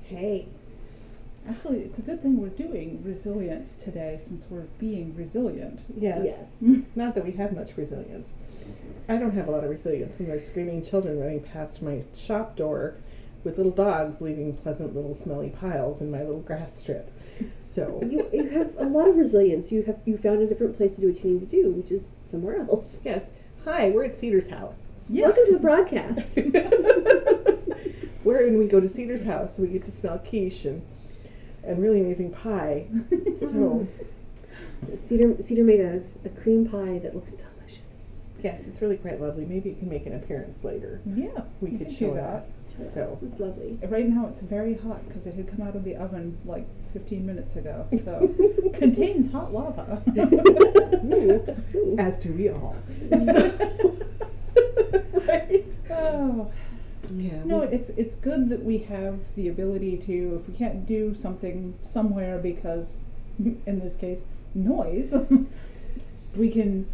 Hey. Actually, it's a good thing we're doing resilience today since we're being resilient. Yes. Not that we have much resilience. I don't have a lot of resilience when there's screaming children running past my shop door with little dogs leaving pleasant little smelly piles in my little grass strip. So You have a lot of resilience. You found a different place to do what you need to do, which is somewhere else. yes. Hi, we're at Cedar's house. Yes. Welcome to the broadcast. When we go to Cedar's house, we get to smell quiche and really amazing pie. So Cedar made a cream pie that looks delicious. yes, it's really quite lovely. Maybe it can make an appearance later. Yeah, We could can show do that. So It's lovely. Right now it's very hot because it had come out of the oven like 15 minutes ago. So contains hot lava. Ooh. as do we all. Right. Oh. Yeah. No, it's good that we have the ability to, if we can't do something somewhere because, in this case, noise, we can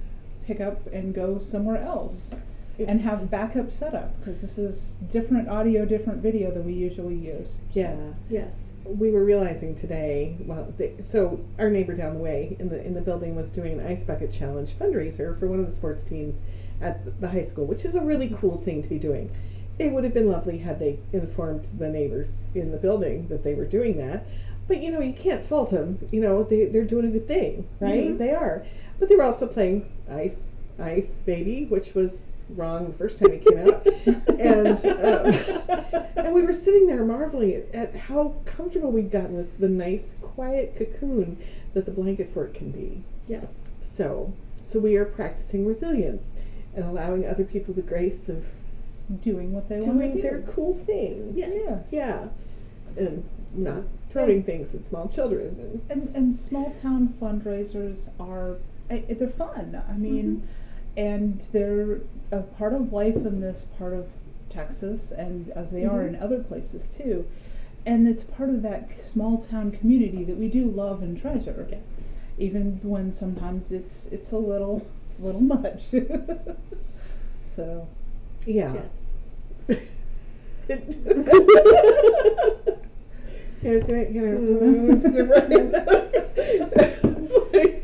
pick up and go somewhere else and have backup setup because this is different audio, different video than we usually use. Yeah. Yes. We were realizing today. Well, so our neighbor down the way in the building was doing an ice bucket challenge fundraiser for one of the sports teams at the high school, which is a really cool thing to be doing. It would have been lovely had they informed the neighbors in the building that they were doing that. But, you can't fault them. They're doing a good thing, right? Mm-hmm. They are. But they were also playing Ice Baby, which was wrong the first time it came out. And we were sitting there marveling at how comfortable we'd gotten with the nice, quiet cocoon that the blanket fort can be. Yes. So we are practicing resilience and allowing other people the grace of Doing what they want to doing do. their cool thing. Yes. Yeah. And not throwing things at small children. And small town fundraisers they're fun. I mean, and they're a part of life in this part of Texas, and as they are in other places too. And it's part of that small town community that we do love and treasure. Yes. Even when sometimes it's a little much. So. Yeah. Yes. Yes,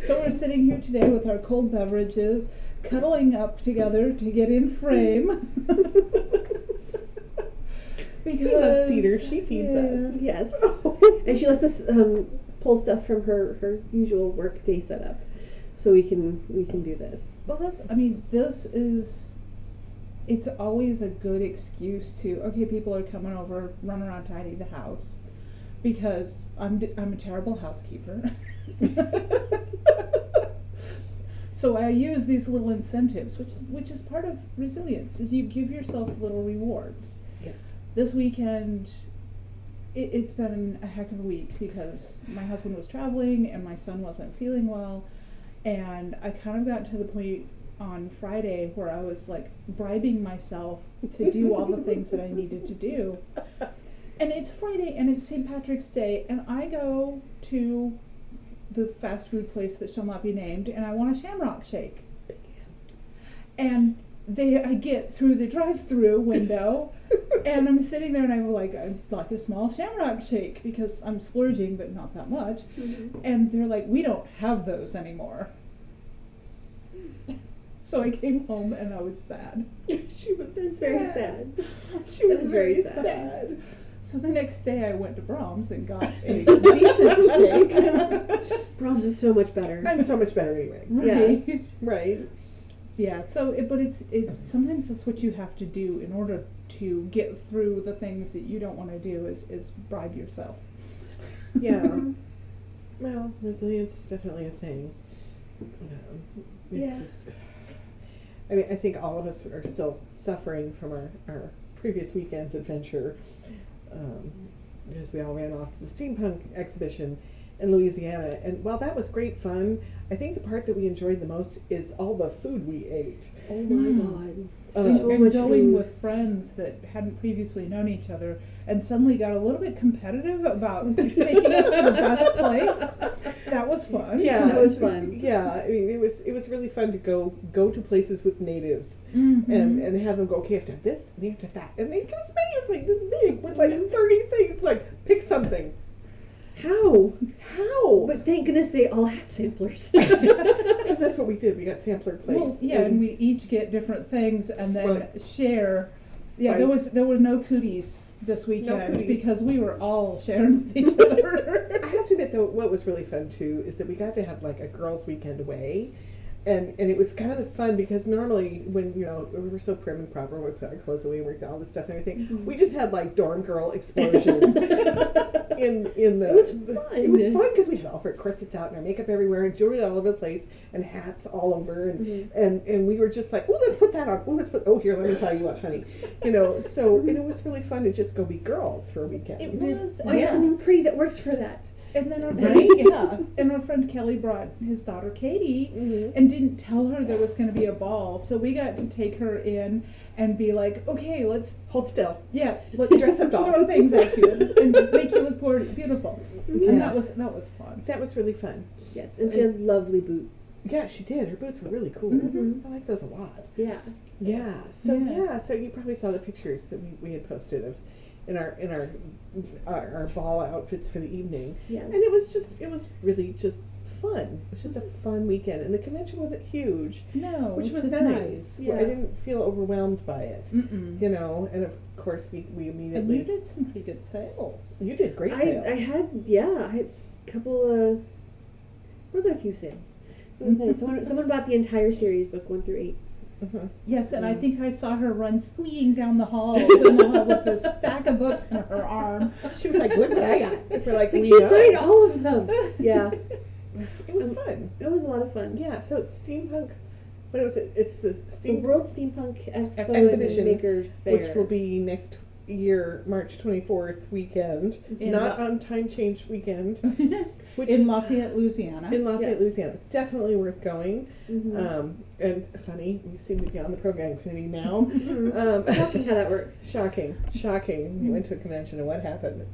So we're sitting here today with our cold beverages, cuddling up together to get in frame. We love Cedar. She feeds us. Yes. And she lets us pull stuff from her usual work day setup, so we can do this. Well, it's always a good excuse to, okay, people are coming over, run around tidy the house, because I'm a terrible housekeeper. So I use these little incentives, which is part of resilience, is you give yourself little rewards. Yes. This weekend, it's been a heck of a week because my husband was traveling and my son wasn't feeling well, and I kind of got to the point on Friday where I was like bribing myself to do all the things that I needed to do. And it's Friday and it's St. Patrick's Day, and I go to the fast food place that shall not be named, and I want a Shamrock Shake. And I get through the drive-through window, and I'm sitting there, and I'd like a small Shamrock Shake because I'm splurging, but not that much. Mm-hmm. And they're like, we don't have those anymore. So I came home and I was sad. She was Very sad. She was That's very very sad. sad. So the next day I went to Brahms and got a decent shake. Brahms is so much better. And so much better anyway. Right. Right. Yeah. So, but it's sometimes that's what you have to do in order to get through the things that you don't want to do is bribe yourself. Yeah. Well, resilience is definitely a thing. It's just, I mean, I think all of us are still suffering from our previous weekend's adventure, because we all ran off to the steampunk exhibition in Louisiana. And while that was great fun, I think the part that we enjoyed the most is all the food we ate. Oh my God. So And much going food. with friends that hadn't previously known each other and suddenly got a little bit competitive about taking us to the best place. That was fun. Yeah, That was fun. Yeah, I mean, it was really fun to go to places with natives Mm-hmm. and have them go, okay, you have to have this and you have to have that, and they give us menus like this big with like 30 things. Like, pick something. How? How? But thank goodness they all had samplers. Because that's what we did. We got sampler plates. Well, yeah, and we each get different things and then Right. share. Yeah, Right. there was no cooties this weekend cooties. because we were all sharing with each other. I have to admit, though, what was really fun too is that we got to have like a girls' weekend away, and it was kind of fun because normally when we were so prim and proper, we put our clothes away, we did all this stuff and everything. We just had like dorm girl explosion in the. It was fun. It was fun because we had all of our corsets out and our makeup everywhere and jewelry all over the place and hats all over and we were just like, oh, let's put that on. Oh, here, let me tell you what, honey. So and it was really fun to just go be girls for a weekend. It was. I have something pretty that works for that. And then our Right? friend, Yeah. and our friend Kelly brought his daughter Katie, Mhm. and didn't tell her there was going to be a ball. So we got to take her in and be like, okay, let's Hold still. let's Dress up doll. throw things at you and make you look beautiful. Yeah. And that was fun. That was really fun. Yes, and she had lovely boots. Yeah, she did. Her boots were really cool. Mhm. I like those a lot. Yeah. Yeah. So Yeah. so you probably saw the pictures that we had posted of in our ball outfits for the evening. Yes. And it was really just fun. It was just a fun weekend, and the convention wasn't huge, No, which was is nice. Yeah. I didn't feel overwhelmed by it. Mm-mm. And of course we And you immediately. did some pretty good sales. You did great sales. I had a couple of more than a few sales. It was nice. Someone bought the entire series, book 1 through 8. Mhm. Yes, and I think I saw her run squeeing down the hall with a stack of books in her arm. She was like, "Look what I got!" We're like, Like "We she know." signed all of them. Yeah, It was fun. it was a lot of fun. Yeah, so it's steampunk. What was it? It's the The steam, World Steampunk Expo Exhibition, and Maker Fair, which will be next year, March 24th weekend, In not La- on time change weekend, which in is Lafayette, Louisiana. in Lafayette, Yes. Louisiana. Definitely worth going. Mhm. And funny, we seem to be on the program committee now. Shocking how that works. Shocking. We went to a convention and what happened?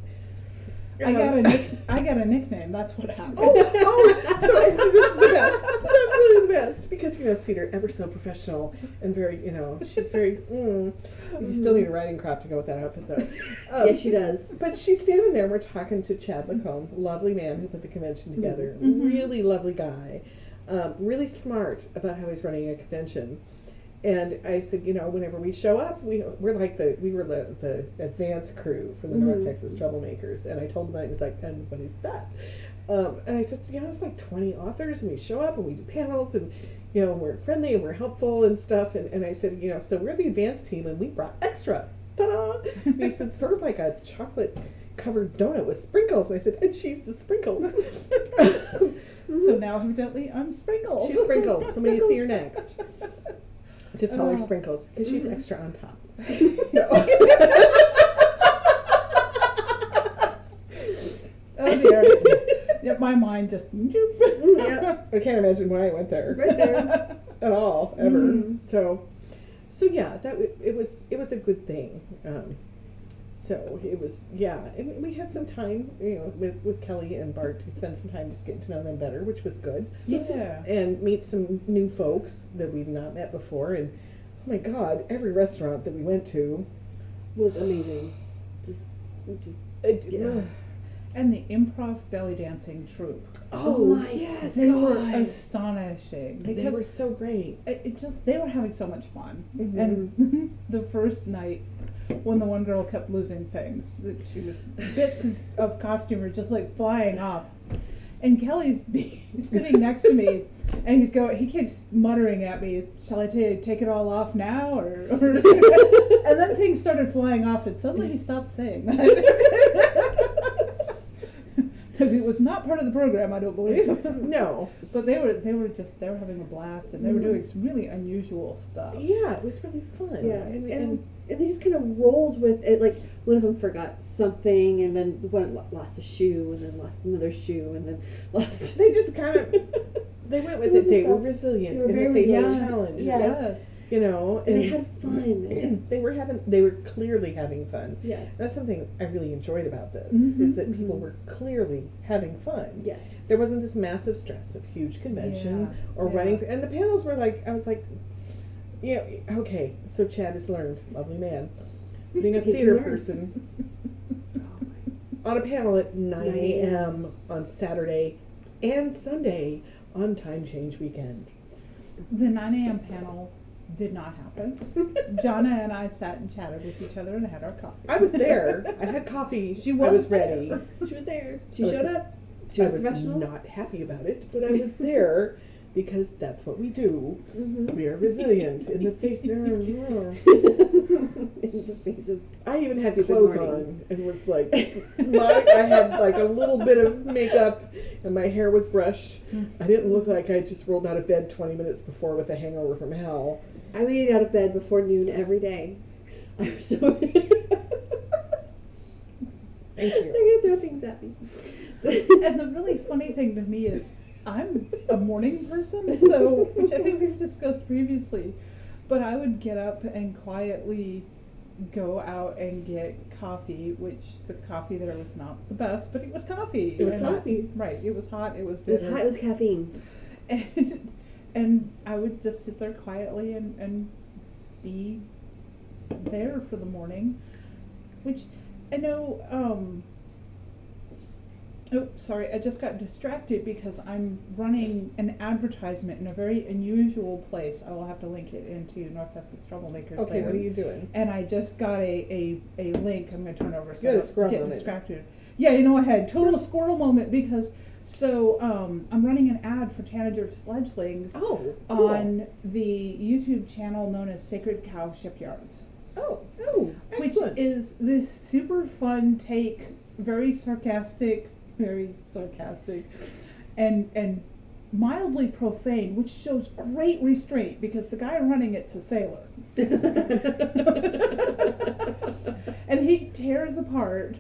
I got a nickname. That's what happened. Sorry, this is the best. It's absolutely the best because Cedar, ever so professional and very, she's very. You still need a riding crop to go with that outfit, though. Yes, she does. But she's standing there. And we're talking to Chad Lacombe, lovely man who put the convention together. Really lovely guy, really smart about how he's running a convention. And I said, whenever we show up, we're like we were the advance crew for the North Texas Troublemakers. And I told him that, and he's like, and what is that? And I said, it's like 20 authors, and we show up and we do panels, and we're friendly and we're helpful and stuff. And I said, so we're the advance team, and we brought extra. Ta-da! And he said, sort of like a chocolate covered donut with sprinkles. And I said, and she's the sprinkles. So now evidently I'm Sprinkles. She's sprinkles. So when you see her next, just call her Oh. Sprinkles because she's extra on top. So. Oh dear. Yep, my mind just. Yeah. I can't imagine why I went there Right there. at all ever. Mhm. So yeah, it was a good thing. So it was, and we had some time, with Kelly and Bart to spend some time just getting to know them better, which was good, Yeah. and meet some new folks that we've not met before. And oh my God, every restaurant that we went to Was amazing. Just yeah. And the improv belly dancing troupe. Oh my yes, They were God. astonishing They because were so great. they were having so much fun. Mhm. And the first night when the one girl kept losing things, that she was bits of costume were just like flying off. And Kelly's sitting next to me, and he keeps muttering at me, "Shall I take it all off now?" Or and then things started flying off, and suddenly he stopped saying that. Because it was not part of the program, I don't believe. No. But they were having a blast, and they were doing some really unusual stuff. Yeah, it was really fun. Yeah, and and they just kind of rolled with it. Like one of them forgot something, and then the one lost a shoe, and then lost another shoe, and then lost. they just kind of they went with It was it. They just were a- resilient they were in the very face of resilient. challenge. Yes. And they had fun. they were clearly having fun. Yes. That's something I really enjoyed about this, Mhm, is that people were clearly having fun. Yes. There wasn't this massive stress of huge convention or yeah. running, and the panels were like, I was like, okay, so Chad has learned, lovely man, being a He can theater learn. person, on a panel at 9 9 a.m. on Saturday and Sunday on time change weekend. The 9 a.m. panel did not happen. Jonna and I sat and chatted with each other and had our coffee. I was there. I had coffee. She I was was ready. there. She was there. She I was- showed up. She was I was professional. not happy about it, but I was there because that's what we do. Mhm. We are resilient in the face of. In the face of. I even had Stupid clothes mornings. on and was like, I had like a little bit of makeup and my hair was brushed. I didn't look like I just rolled out of bed 20 minutes before with a hangover from hell. I made it out of bed before noon every day. I'm so. Thank you. They're gonna throw things at me. And the really funny thing to me is I'm a morning person, so which I think we've discussed previously. But I would get up and quietly go out and get coffee, which the coffee there was not the best, but it was coffee. It was And coffee. Right, it was hot, it was It was bitter. hot. It was caffeine. And I would just sit there quietly and be there for the morning, which I know, oh, sorry, I just got distracted because I'm running an advertisement in a very unusual place. I will have to link it into North Essex Troublemakers Okay, later. what are you doing? And I just got a link. I'm going to turn over so You had I a don't squirrel get moment. distracted. Yeah, you know, I had a total squirrel moment because, so I'm running an ad for Tanager's Fledglings Oh, cool. on the YouTube channel known as Sacred Cow Shipyards, Oh, which excellent. is this super fun take, very sarcastic, and mildly profane, which shows great restraint because the guy running it's a sailor. And he tears apart,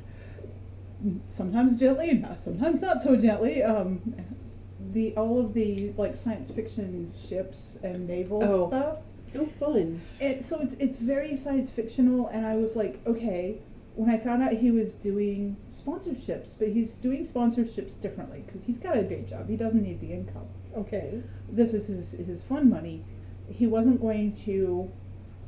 sometimes gently and sometimes not so gently, all of the like science fiction ships and naval Oh. stuff. Oh, fun. And so it's very science fictional, and I was like, okay. When I found out he was doing sponsorships, but he's doing sponsorships differently because he's got a day job. He doesn't need the income. Okay. This is his fun money. He wasn't going to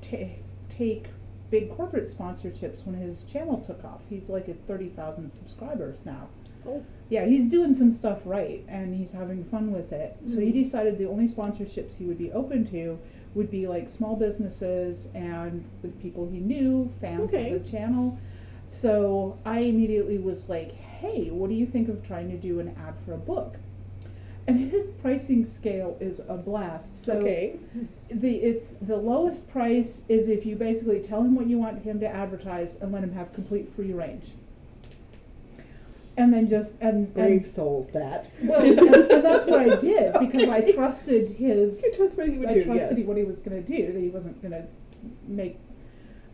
take big corporate sponsorships when his channel took off. He's like at 30,000 subscribers now. Oh. Yeah, he's doing some stuff right, and he's having fun with it. So he decided the only sponsorships he would be open to would be like small businesses and with people he knew, fans Okay. of the channel. So I immediately was like, hey, what do you think of trying to do an ad for a book? And his pricing scale is a blast. So Okay. the lowest price is if you basically tell him what you want him to advertise and let him have complete free range. And then Brave souls, that. well, and that's what I did because I trusted his. You trust what he would I do, trusted yes. what he was going to do. That he wasn't going to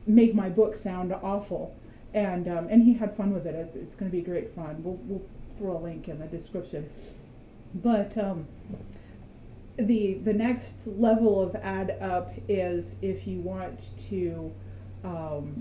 make my book sound awful, and he had fun with it. It's going to be great fun. We'll throw a link in the description. But the next level of ad up is if you want to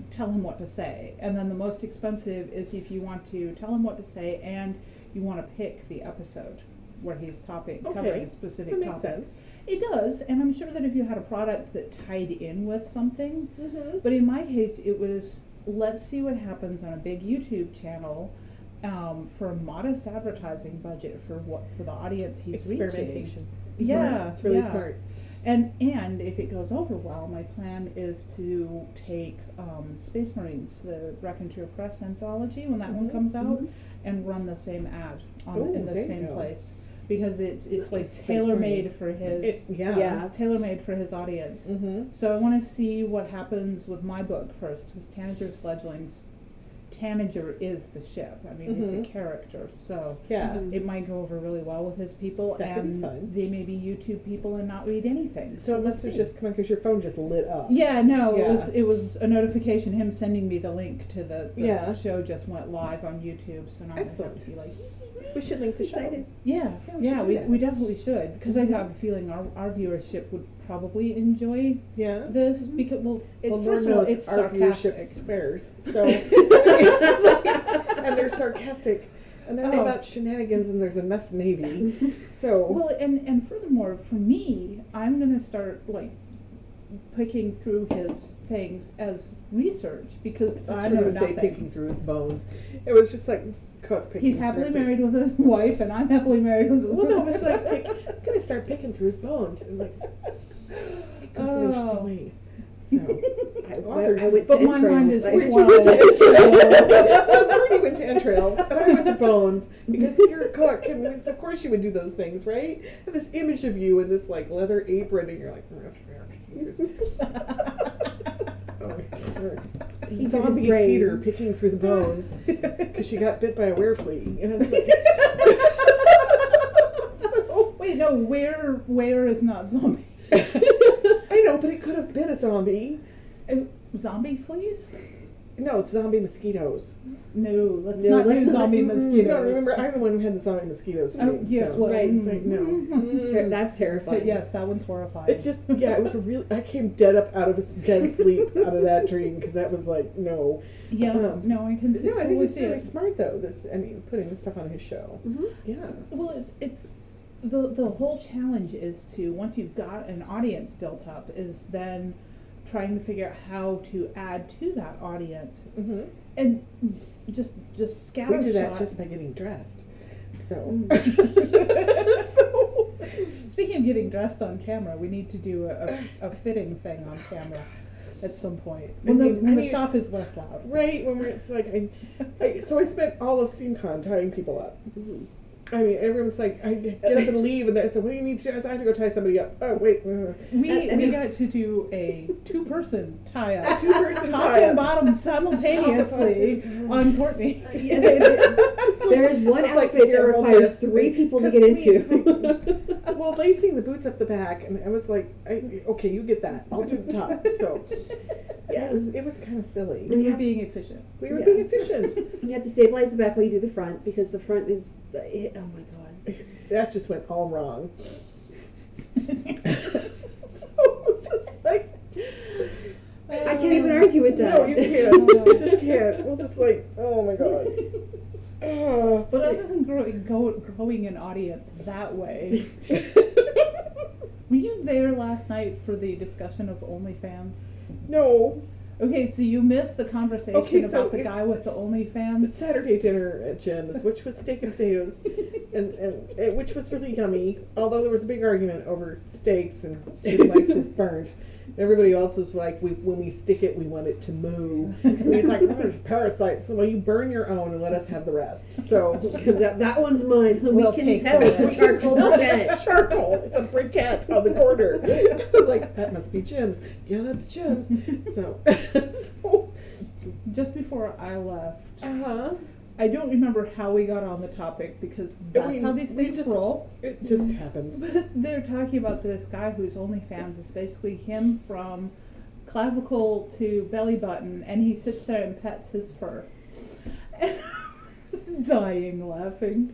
tell him what to say, and then the most expensive is if you want to tell him what to say and you want to pick the episode where he's covering a specific That makes topic. sense. It does, and I'm sure that if you had a product that tied in with something, Mm-hmm. but in my case it was, let's see what happens on a big YouTube channel for a modest advertising budget for the audience he's reaching. Experimentation. Yeah, It's really yeah. smart. And if it goes over well, my plan is to take Space Marines, the Raconteur Press anthology, when that one Mhm, comes out, mhm. and run the same ad Ooh, in the there you same go. place because it's like Space tailor made Marines. for his Yeah. tailor made for his audience. Mm-hmm. So I want to see what happens with my book first, because Tanager's Fledglings, Tanager is the ship. I mean, it's a Mhm. character, so Yeah. Mhm. it might go over really well with his people, That could be and fun. they may be YouTube people and not read anything. So it must have let's just come because your phone just lit up. see. Yeah, no, Yeah. it was a notification. Him sending me the link to the Yeah. show just went live on YouTube, so now I Excellent. have to be like, We should link the show. Excited. yeah, Yeah, we should do we that. we definitely should, because Mhm. I have a feeling our viewership would probably enjoy Yeah. this Mhm. because Well, first Lord of all, knows it's our viewership sarcastic. spares. So, and they're sarcastic, and they're Oh. about shenanigans, and there's enough Navy. So, Well, and furthermore, for me, I'm gonna start like picking through his things as research because I I know was say nothing. picking through his bones. It was just like Cook picking. He's through happily his- married with a wife, and I'm happily married with a Well, no, it was like I'm gonna start picking through his bones and like it goes in interesting ways. So I went to But my mind is entrails. you went to Wow. entrails. So Bernie went to entrails, and I went to bones because you're a cook, and of course you would do those things, right? And this image of you in this like leather apron, and you're like, He zombie did his brain. cedar picking through the bones because she got bit by a wereflea. And it's like, so, Wait, no, where is not zombie? I know, but it could have been a zombie. Zombie fleas? No, it's zombie mosquitoes. No, let's No, not let's do not- zombie mosquitoes. No, remember, I'm the one who had the zombie mosquitoes. Oh, yes, so. well, Right. It's like, no. That's terrifying. Yes, that one's horrifying. It just, yeah, it was a real. I came dead out of sleep out of that dream because that was like, no. Yeah, no, I can see. No, I think totally it's see really it. smart though. Putting this stuff on his show. Mhm. Yeah. Well, it's the whole challenge is to once you've got an audience built up, is then trying to figure out how to add to that audience Mm-hmm. and just We scatter do that shot. just by getting dressed. So. Mm. So. Speaking of getting dressed on camera, we need to do a fitting thing on camera at some point when I the mean- shop is less loud. Right when it's like, so I spent all of SteamCon tying people up. Mhm. I mean, everyone's like, I get up and leave, and I said, "What do you need to do?" I said, "I have to go tie somebody up." Oh wait, We got to do a two-person tie-up, two-person top tie-up. and bottom simultaneously on Courtney. Yeah, there is one It's like, outfit that here, hold requires this. 3 people to Because get me, into. Well, lacing the boots up the back, and I was like, "Okay, you get that. I'll do the top." So yeah, it was kind of silly. We were being efficient. We were Yeah. being efficient. You have to stabilize the back while you do the front because the front is. Oh my god. That just went all wrong. So just like. I can't even argue with that. No, you can't. You just can't. We'll just like, oh my god. But other than growing an audience that way, were you there last night for the discussion of OnlyFans? No. Okay, so you missed the conversation Okay, so about the guy with the The OnlyFans. Saturday dinner at Jim's, which was steak and potatoes, and which was really yummy. Although there was a big argument over steaks, and Jim likes his burnt. Everybody else was like, when we stick it, we want it to moo. And he's like, oh, there's parasites. So, well, you burn your own and let us have the rest. So that one's mine. We'll we can take tell that. it's a charcoal briquette. Charcoal. It's a briquette on the corner. I was like, that must be Jim's. Yeah, that's Jim's. So, Just before I left, uh-huh. I don't remember how we got on the topic because that's how these things roll. It just happens. But they're talking about this guy whose OnlyFans is basically him from clavicle to belly button, and he sits there and pets his fur. And I was dying laughing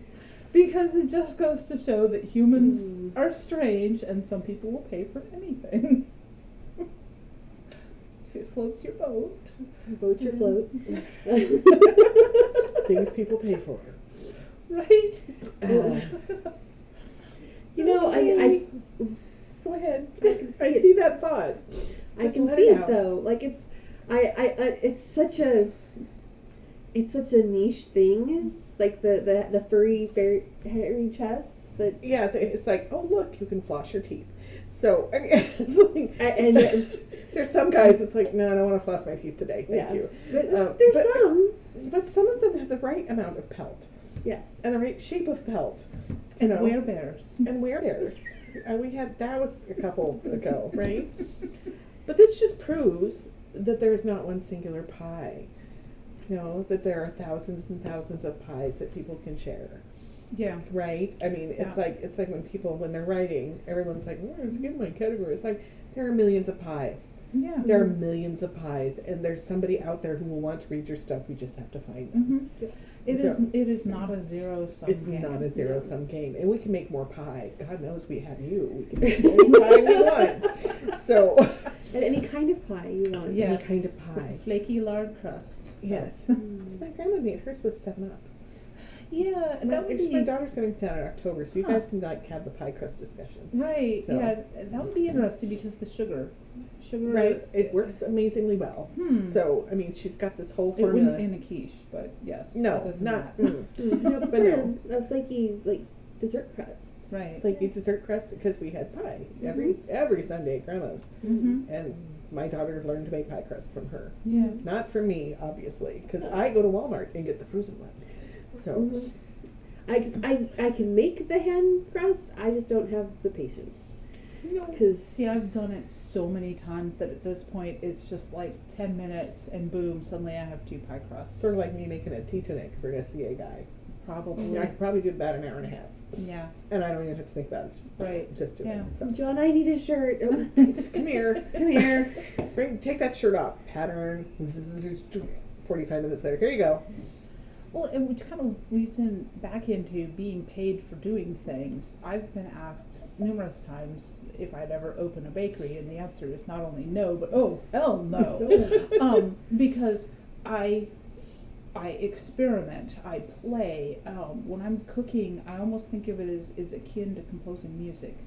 because it just goes to show that humans are strange, and some people will pay for anything. If it floats your boat. Boat your float. Things people pay for. Right? You know, I Go ahead. I I see see that thought. I Just can let see it it out. though. Like it's it's such a niche thing. Like the furry hairy chests that Yeah, it's like, oh look, you can floss your teeth. So I mean, it's like, and there's some guys. It's like, no, I don't want to floss my teeth today. Thank yeah. you. But there's but- some. But some of them have the right amount of pelt Yes. and the right shape of pelt. You know, Werebears. and werebears. We had that was a couple ago, right? But this just proves that there's not one singular pie. You know, that there are thousands and thousands of pies that people can share. Yeah. Right? I mean, it's Yeah. like when they're writing, everyone's like, "Oh, it's in my category." It's like there are millions of pies. Yeah. There are millions of pies, and there's somebody out there who will want to read your stuff. We just have to find them. Mm-hmm. It is not a zero-sum It's game. not a zero-sum game, and we can make more pie. God knows we have you. We can make any pie we want. So, And any kind of pie you want. Yes. any kind of pie. Flaky lard crust. Yes. Mm. So my grandma made hers with 7-Up. Yeah, that would My be daughter's getting that in October, so you Huh. guys can like have the pie crust discussion. right. So- Yeah, that would be interesting because the sugar. sugar? Right. It works amazingly well. So, I mean, she's got this whole It formula. wouldn't in a quiche, but yes. No, other than not. that. No, But but no. a flaky like dessert crust. Right. It's like dessert crust because we had pie every Sunday at Grandma's, and my daughter learned to make pie crust from her. Yeah. Not from me, obviously, because I go to Walmart and get the frozen ones. So I can make the hand crust. I just don't have the patience. Because See, I've done it so many times that at this point it's just like 10 minutes and boom, suddenly I have 2 pie crusts. sort of like me making a tea tunic for an SCA guy. Probably. I could probably do about an hour and a half, Yeah. and I don't even have to think about it. Just, Right. Just do Yeah. it. So. John, I need a shirt. Oh. Come here. Come here. Take that shirt off. Pattern. 45 minutes later. Here you go. Well, and which kind of leads in back into being paid for doing things. I've been asked numerous times if I'd ever open a bakery, and the answer is not only no, but oh hell no, because I experiment, I play. When I'm cooking, I almost think of it as akin to composing music,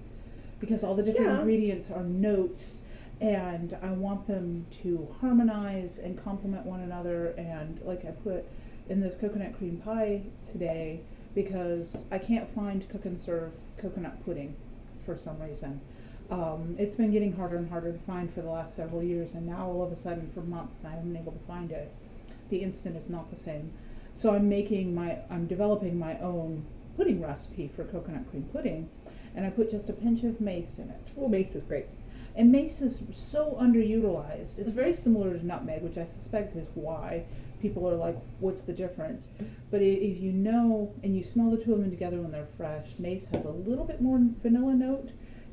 because all the different ingredients are notes, and I want them to harmonize and complement one another. And like I put in this coconut cream pie today, because I can't find cook and serve coconut pudding for some reason. It's been getting harder and harder to find for the last several years, and now all of a sudden for months I haven't been able to find it. The instant is not the same. So I'm developing my own pudding recipe for coconut cream pudding, and I put just a pinch of mace in it. Well, mace is great. And mace is so underutilized. It's very similar to nutmeg, which I suspect is why people are like, what's the difference? But if you know and you smell the two of them together when they're fresh, mace has a little bit more vanilla note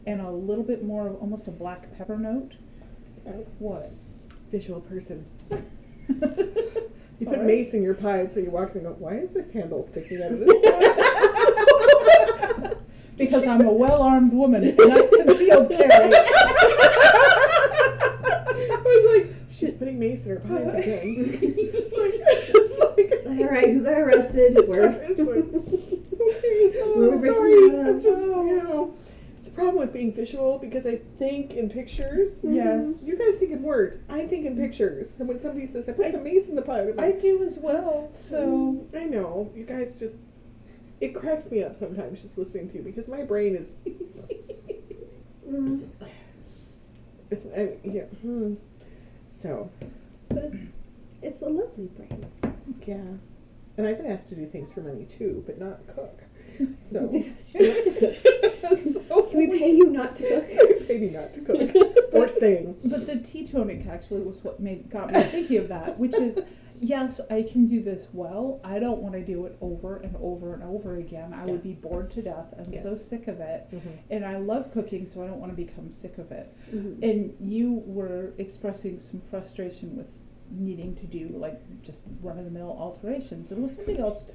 and a little bit more of almost a black pepper note. What? Visual person. You put mace in your pie, so you walk and go, why is this handle sticking out of this pie? Because I'm a well-armed woman, and that's concealed carry. I was like, she's putting mace in her pies again. It's like All right, who got arrested? Where? It's like, Where we sorry. breaking that I'm up? just, it's a problem with being visual because I think in pictures. Yes. You guys think in words. I think in pictures. So when somebody says, I put some mace in the pie, I'm I like, do as well, so... I know. You guys just, it cracks me up sometimes just listening to you because my brain is, it's, So, But it's a lovely brain. yeah. And I've been asked to do things for money too, but not cook. So, Not to cook. so Can we pay you not to cook? Maybe not to cook or sing. But the tea tonic actually was what got me thinking of that, which is, yes, I can do this well. I don't want to do it over and over and over again. I would be bored to death. I'm so Yes. sick of it. Mm-hmm. And I love cooking, so I don't want to become sick of it. Mhm. And you were expressing some frustration with needing to do like just run-of-the-mill alterations. And was something else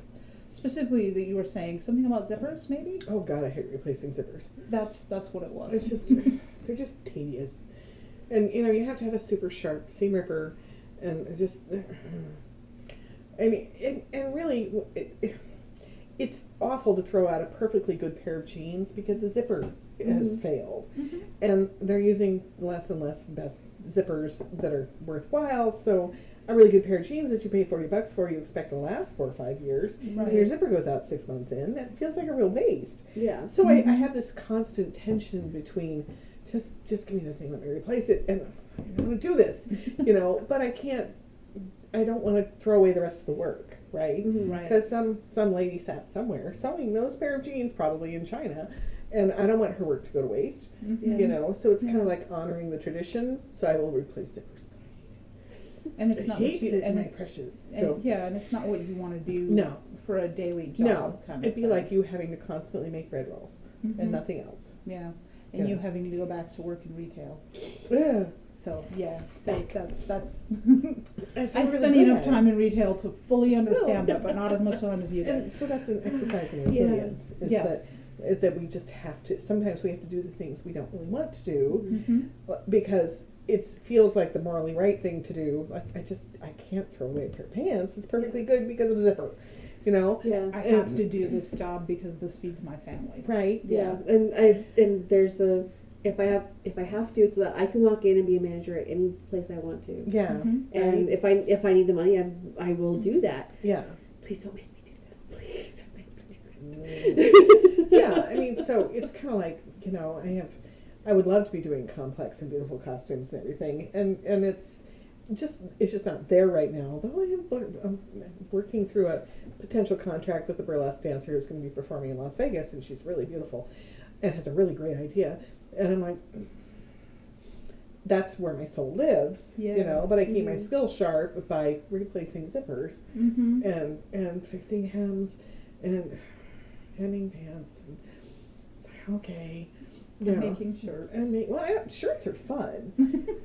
specifically that you were saying? Something about zippers, maybe? Oh God, I hate replacing zippers. That's what it was. It's just, they're just tedious. And you know, you have to have a super sharp seam ripper and it just, I mean, and really, it's awful to throw out a perfectly good pair of jeans because the zipper has failed. Mhm. And they're using less and less best zippers that are worthwhile. So a really good pair of jeans that you pay $40 for, you expect to last 4 or 5 years. Right. And your zipper goes out 6 months in. That feels like a real waste. Yeah. So I have this constant tension between just give me the thing, let me replace it, and I don't want to do this, you know. But I can't. I don't want to throw away the rest of the work, right? Right. Because some lady sat somewhere sewing those pair of jeans, probably in China, and I don't want her work to go to waste, Mhm. you know. So it's kind of like honoring the tradition. So I will replace zippers. And it's not what Hates you, it, and my it's, precious. and So yeah, and it's not what you want to do No. for a daily job. no, kind of it'd be thing. like you having to constantly make bread rolls Mhm. and nothing else. Yeah, and you Yeah. having to go back to work in retail. Yeah. So yeah, that's. And so I've we're really spent good enough at it. time in retail to fully understand Well, that, but not as much time as you And did. so that's an exercise in resilience. Is Yes. that we just have to. Sometimes we have to do the things we don't really want to do Mm-hmm. because it feels like the morally right thing to do. Like I can't throw away a pair of pants. It's perfectly good because of a zipper, you know. Yeah. I have to do this job because this feeds my family. Right. Yeah. And there's the if I have to, it's so that I can walk in and be a manager at any place I want to. Yeah. And if I need the money, I will do that. Yeah. Please don't make me do that. Please don't make me do that. Yeah, I mean, so it's kind of like, I would love to be doing complex and beautiful costumes and everything, and it's just not there right now. Though I'm working through a potential contract with a burlesque dancer who's going to be performing in Las Vegas, and she's really beautiful and has a really great idea, and I'm like, that's where my soul lives, but I keep my skills sharp by replacing zippers and fixing hems and hemming pants, and it's like, okay. And making shirts. Shirts are fun,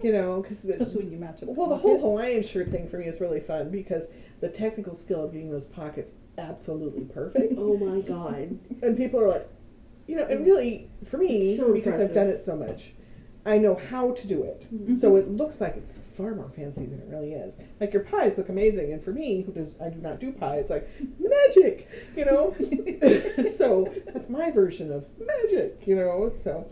because especially when you match it. Well, the whole Hawaiian shirt thing for me is really fun because the technical skill of getting those pockets absolutely perfect. Oh my God! And people are like, and really for me, so because I've done it so much, I know how to do it. So it looks like it's far more fancy than it really is. Like your pies look amazing, and for me, I do not do pie, it's like magic, So that's my version of magic, So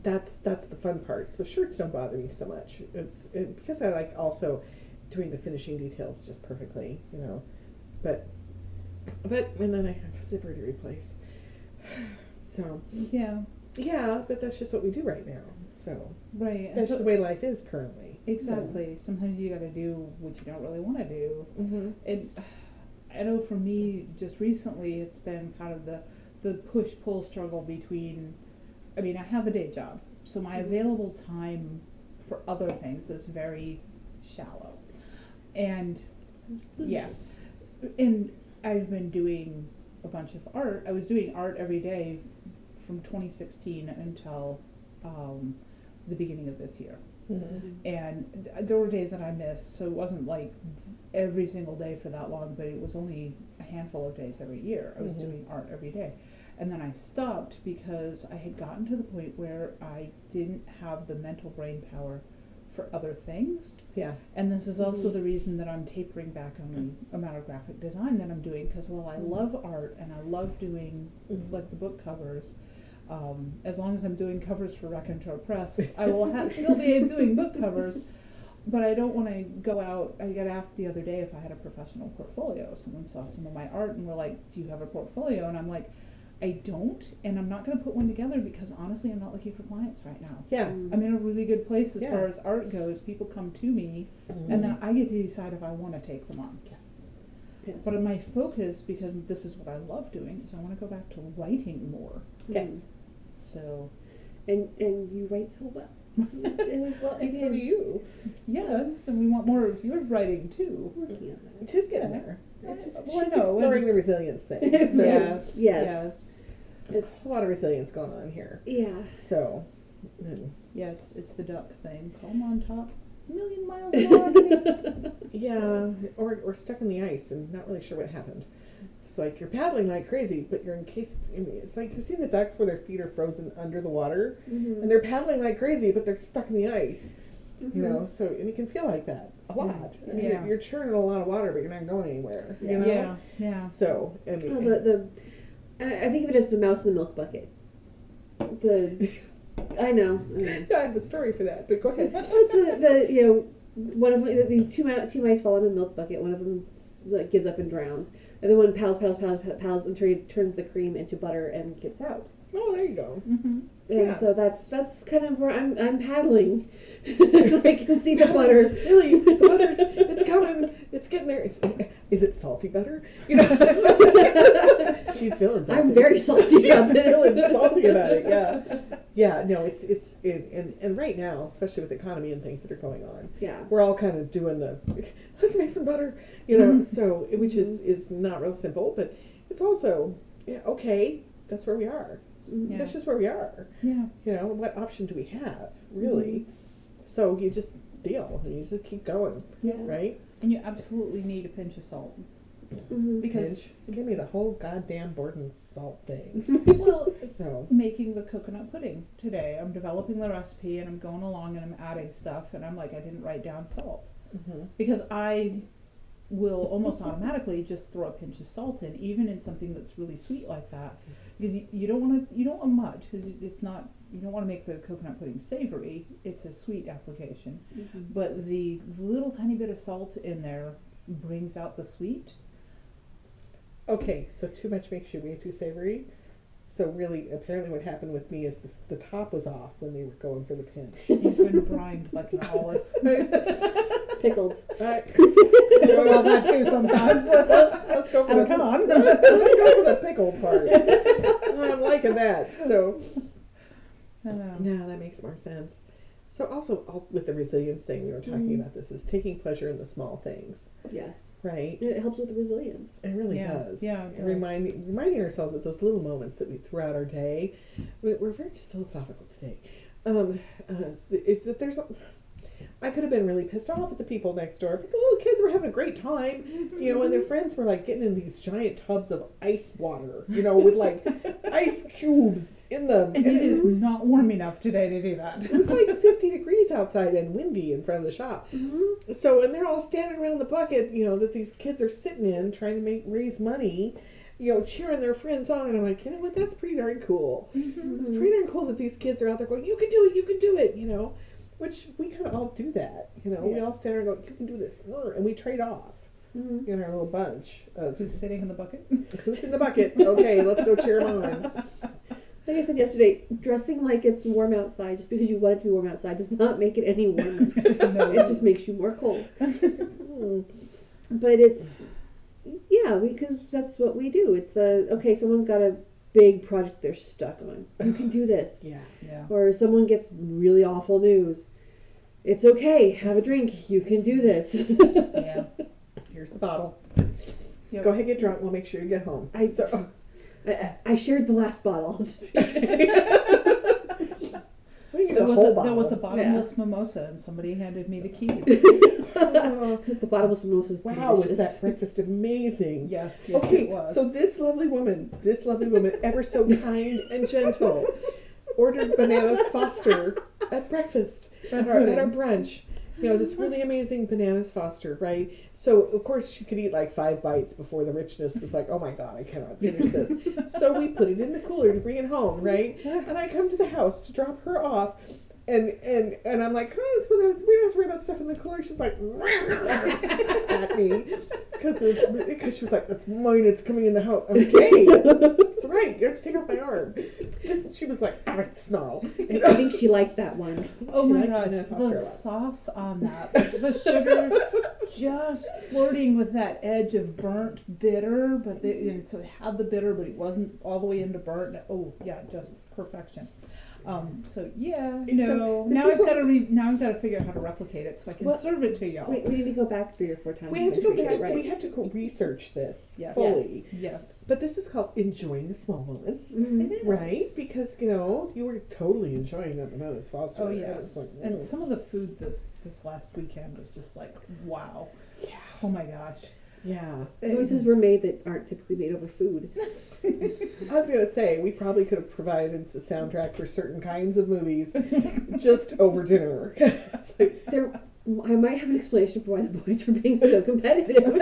that's the fun part. So shirts don't bother me so much. It's because I like also doing the finishing details just perfectly, But and then I have a zipper to replace. So yeah, but that's just what we do right now. So that's just the way life is currently. Exactly. So. Sometimes you got to do what you don't really want to do. And I know for me, just recently, it's been kind of the push-pull struggle between. I mean, I have the day job, so my available time for other things is very shallow, and and I've been doing a bunch of art. I was doing art every day from 2016 until the beginning of this year. And there were days that I missed, so it wasn't like every single day for that long, but it was only a handful of days every year. I was doing art every day. And then I stopped because I had gotten to the point where I didn't have the mental brain power for other things. Yeah. And this is also the reason that I'm tapering back on the amount of graphic design that I'm doing, because while I love art and I love doing like the book covers, as long as I'm doing covers for Raconteur Press, I will still be doing book covers, but I don't want to go out. I got asked the other day if I had a professional portfolio. Someone saw some of my art and were like, do you have a portfolio? And I'm like, I don't, and I'm not going to put one together because honestly I'm not looking for clients right now. Yeah. I'm in a really good place as far as art goes. People come to me and then I get to decide if I want to take them on. Yes. But my focus, because this is what I love doing, is I want to go back to writing more. Yes. So. And you write so well. And so do you. Yes, and we want more of your writing too. Working on that. She's getting there. She's Well, exploring the resilience thing. So Yes. It's a lot of resilience going on here. Yeah. So. Yeah, it's the duck thing. Calm on top, a million miles an hour. Yeah, or stuck in the ice and not really sure what happened. It's like you're paddling like crazy, but you're encased. It's like you've seen the ducks where their feet are frozen under the water, and they're paddling like crazy, but they're stuck in the ice. So and it can feel like that a lot. Yeah. You're churning a lot of water, but you're not going anywhere. You know? Yeah. So I mean, I think of it as the mouse in the milk bucket. I know. I have a story for that, but go ahead. It's one of the two mice fall in a milk bucket. One of them gives up and drowns. The other one paddles until he turns the cream into butter and gets out. Oh, there you go. And so that's kind of where I'm paddling. I can see the butter. Really, the butter's it's coming. It's getting there. Is it salty butter? She's feeling salty. I'm very salty about this. Feeling salty about it. Yeah. No, and right now, especially with the economy and things that are going on. Yeah. We're all kind of doing let's make some butter. So which is not real simple, but it's also okay. That's where we are. Yeah. That's just where we are. Yeah. What option do we have, really? So you just deal and you just keep going. Yeah. Right? And you absolutely need a pinch of salt. Because give me the whole goddamn Borden salt thing. So making the coconut pudding today, I'm developing the recipe and I'm going along and I'm adding stuff and I'm like, I didn't write down salt because I will almost automatically just throw a pinch of salt in, even in something that's really sweet like that, because you don't want much, because it's not, you don't want to make the coconut pudding savory. It's a sweet application, but the little tiny bit of salt in there brings out the sweet. Okay, so too much makes you way too savory. So really, apparently what happened with me is the top was off when they were going for the pinch. You've been brined like an olive. Pickled. Well, that too sometimes. Let's go for the come on. Let's go for the pickled part. I'm liking that. So no, that makes more sense. So also with the resilience thing, we were talking about this, is taking pleasure in the small things. Yes. Right? And it helps with the resilience. It really does. Yeah, it does. Reminding ourselves that those little moments that we throughout our day, we're very philosophical today. It's that I could have been really pissed off at the people next door, but the little kids were having a great time, and their friends were like getting in these giant tubs of ice water, with like ice cubes in them. And it is not warm enough today to do that. It was like 50 degrees outside and windy in front of the shop. So, and they're all standing around the bucket, that these kids are sitting in trying to raise money, cheering their friends on. And I'm like, you know what, that's pretty darn cool. It's pretty darn cool that these kids are out there going, you can do it, which we kind of all do that, we all stand there and go, you can do this, and we trade off in our little bunch of Who's sitting in the bucket? who's in the bucket. Okay, let's go cheer them on. Like I said yesterday, dressing like it's warm outside just because you want it to be warm outside does not make it any warmer. No, it just makes you more cold. But it's, because that's what we do. It's okay, someone's got a big project they're stuck on. You can do this. Yeah. Or someone gets really awful news. It's okay, have a drink. You can do this. Yeah. Here's the bottle. Yep. Go ahead, get drunk. We'll make sure you get home. I shared the last bottle. There was a bottomless mimosa, and somebody handed me the keys. The bottomless mimosa was delicious. Wow, was that breakfast amazing? Yes, okay, it was. So this lovely woman, ever so kind and gentle, ordered bananas Foster at breakfast at our brunch. This really amazing bananas Foster, right? So of course she could eat like 5 bites before the richness was like, oh my god, I cannot finish this. So we put it in the cooler to bring it home, right? And I come to the house to drop her off, and I'm like, oh, we don't have to worry about stuff in the cooler. She's like at me because she was like, that's mine. It's coming in the house. Okay, that's right. You have to take off my arm. She was like, snarl. I think she liked that one. Oh my gosh, the sauce on that, the sugar just flirting with that edge of burnt bitter, but so it had the bitter, but it wasn't all the way into burnt. Oh yeah, just perfection. Now I've got to figure out how to replicate it so I can serve it to y'all. We need to go back 3 or 4 times. We have to go back. Right. We have to go research this fully. Yes. But this is called enjoying the small moments, right? Because you were totally enjoying that bananas Foster. Oh yes. And some of the food this last weekend was just like, wow. Yeah. Oh my gosh. Yeah. Noises were made that aren't typically made over food. I was going to say, we probably could have provided the soundtrack for certain kinds of movies just over dinner. I might have an explanation for why the boys were being so competitive.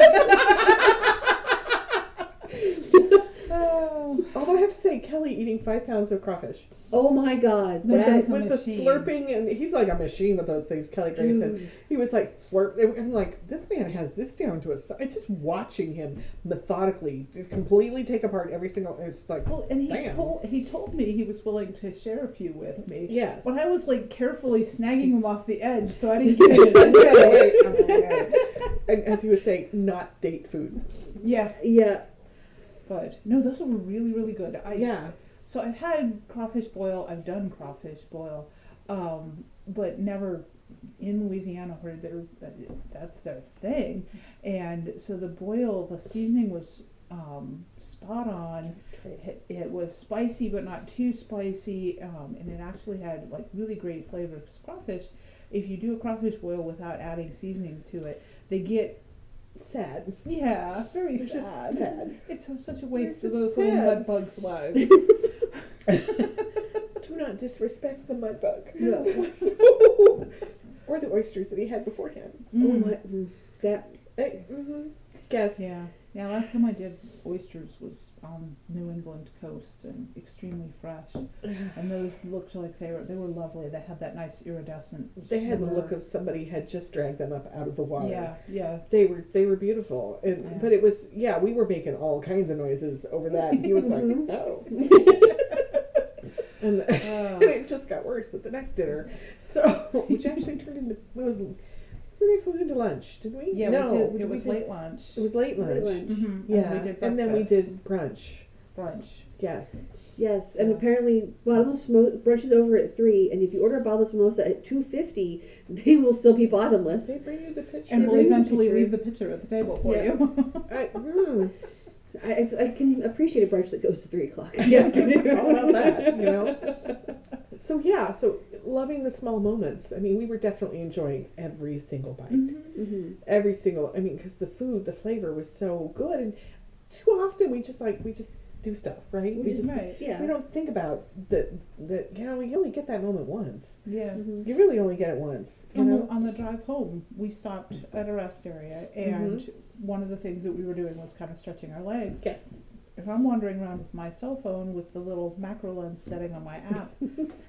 Although I have to say, Kelly eating 5 pounds of crawfish. Oh my god. With the slurping, and he's like a machine with those things, Kelly Grayson. He was like slurp. I'm like, this man has this down to a science. Just watching him methodically, completely take apart every single. It's like, well, and he told me he was willing to share a few with me. Yes. When I was like carefully snagging him off the edge, so I didn't get it. And as he was saying, not date food. Yeah. Yeah. But no, those were really, really good. So I've had crawfish boil. I've done crawfish boil, but never in Louisiana where that's their thing. And so the seasoning was spot on. It was spicy, but not too spicy, and it actually had like really great flavor. Because crawfish, if you do a crawfish boil without adding seasoning to it, they get sad. Yeah, very sad. Just sad. It's such a waste of They're those just little sad. mud bugs' lives. Do not disrespect the mud bug. No. Or the oysters that he had beforehand. Oh my, that Yes. Yeah. Yeah, last time I did oysters was on New England coast and extremely fresh. And those looked like they were lovely. They had that nice iridescent They had the shimmer. look of somebody had just dragged them up out of the water. Yeah, yeah. They were beautiful. And Yeah. but it was we were making all kinds of noises over that. And he was like, "Oh." And and it just got worse at the next dinner. So, which actually turned into the next one into lunch, didn't we? Yeah, no, we did. It was late lunch. It was late lunch. Mm-hmm. Yeah, And then we did breakfast. and then we did brunch. Brunch. Yes. Yes, and Yeah. apparently bottomless brunch is over at 3, and if you order a bottomless mimosa at 2:50, they will still be bottomless. They bring you the picture. And They we'll bring the eventually picture. leave the picture at the table for Yeah. you. I can appreciate a brunch that goes to 3 o'clock in the Yeah, afternoon. all about that, you know. So loving the small moments. I mean, we were definitely enjoying every single bite. Mm-hmm. Every single. I mean, because the food, the flavor was so good, and too often we just do stuff, right? We just, Right. yeah. We don't think about that. We only get that moment once. Yeah. Mm-hmm. You really only get it once. You know. On the drive home, we stopped at a rest area, and one of the things that we were doing was kind of stretching our legs. Yes. If I'm wandering around with my cell phone with the little macro lens setting on my app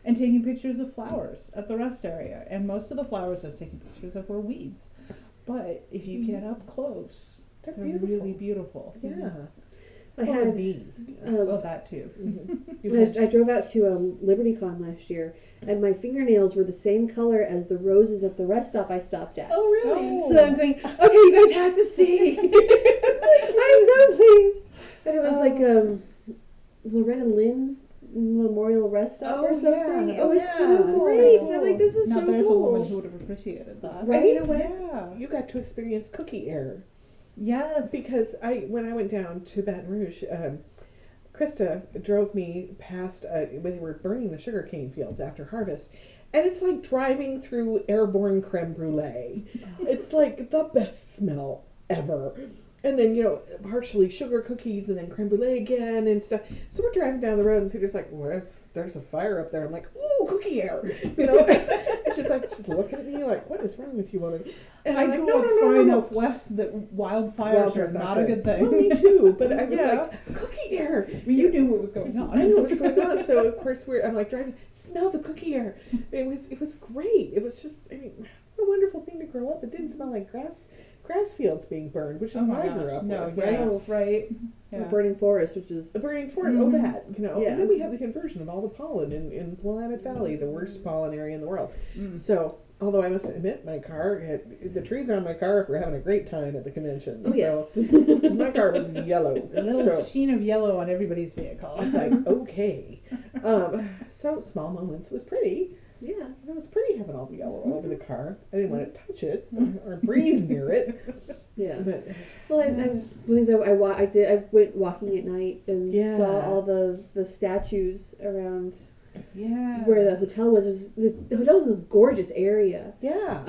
and taking pictures of flowers at the rest area, and most of the flowers I've taken pictures of were weeds, but if you get up close, They're they're beautiful. really beautiful. Yeah. I Full had of bees. Well, that too. You I drove out to LibertyCon last year, and my fingernails were the same color as the roses at the rest stop I stopped at. Oh, really? Oh. So I'm going, okay, you guys have to see. I'm so pleased. And it was Loretta Lynn Memorial Rest Stop or Oh, something. yeah. It was Oh, so yeah. great. And I'm like, this is Now so there's cool. a woman who would have appreciated that. Right? And you know what? Yeah. You got to experience cookie air. Yes. Because when I went down to Baton Rouge, Krista drove me past when they were burning the sugarcane fields after harvest, and it's like driving through airborne creme brulee. It's like the best smell ever. And then, partially sugar cookies and then creme brulee again and stuff. So we're driving down the road and Cedar's like, well, there's a fire up there. I'm like, ooh, cookie air. And she's like, she's looking at me like, what is wrong with you, woman? And I I'm like, grew up far enough west that wildfires are Wildfire's not a good thing. Well, me too, but I was Yeah. like, cookie air. I mean, you knew what was going on. I know what's going on. So of course I'm like driving, smell the cookie air. It was great. It was just, what a wonderful thing to grow up. It didn't smell like grass fields being burned, which is Oh my what I grew gosh, up no, with, yeah, right? right. The Yeah. burning forest, which is The burning forest, Mhm. that, Yeah. And then we have the conversion of all the pollen in Willamette Valley, the worst pollen area in the world. Mm. So, although I must admit, my car, the trees around my car were having a great time at the convention. oh yes. So, my car was yellow. A little So, sheen of yellow on everybody's vehicle. I was like, okay. So small moments was pretty. Yeah. It was pretty having all the yellow all over the car. I didn't want to touch it or breathe near it. Yeah. But Well, one of the things I went walking at night and Yeah. saw all the statues around Yeah. where the hotel was. The hotel was in this gorgeous area, yeah.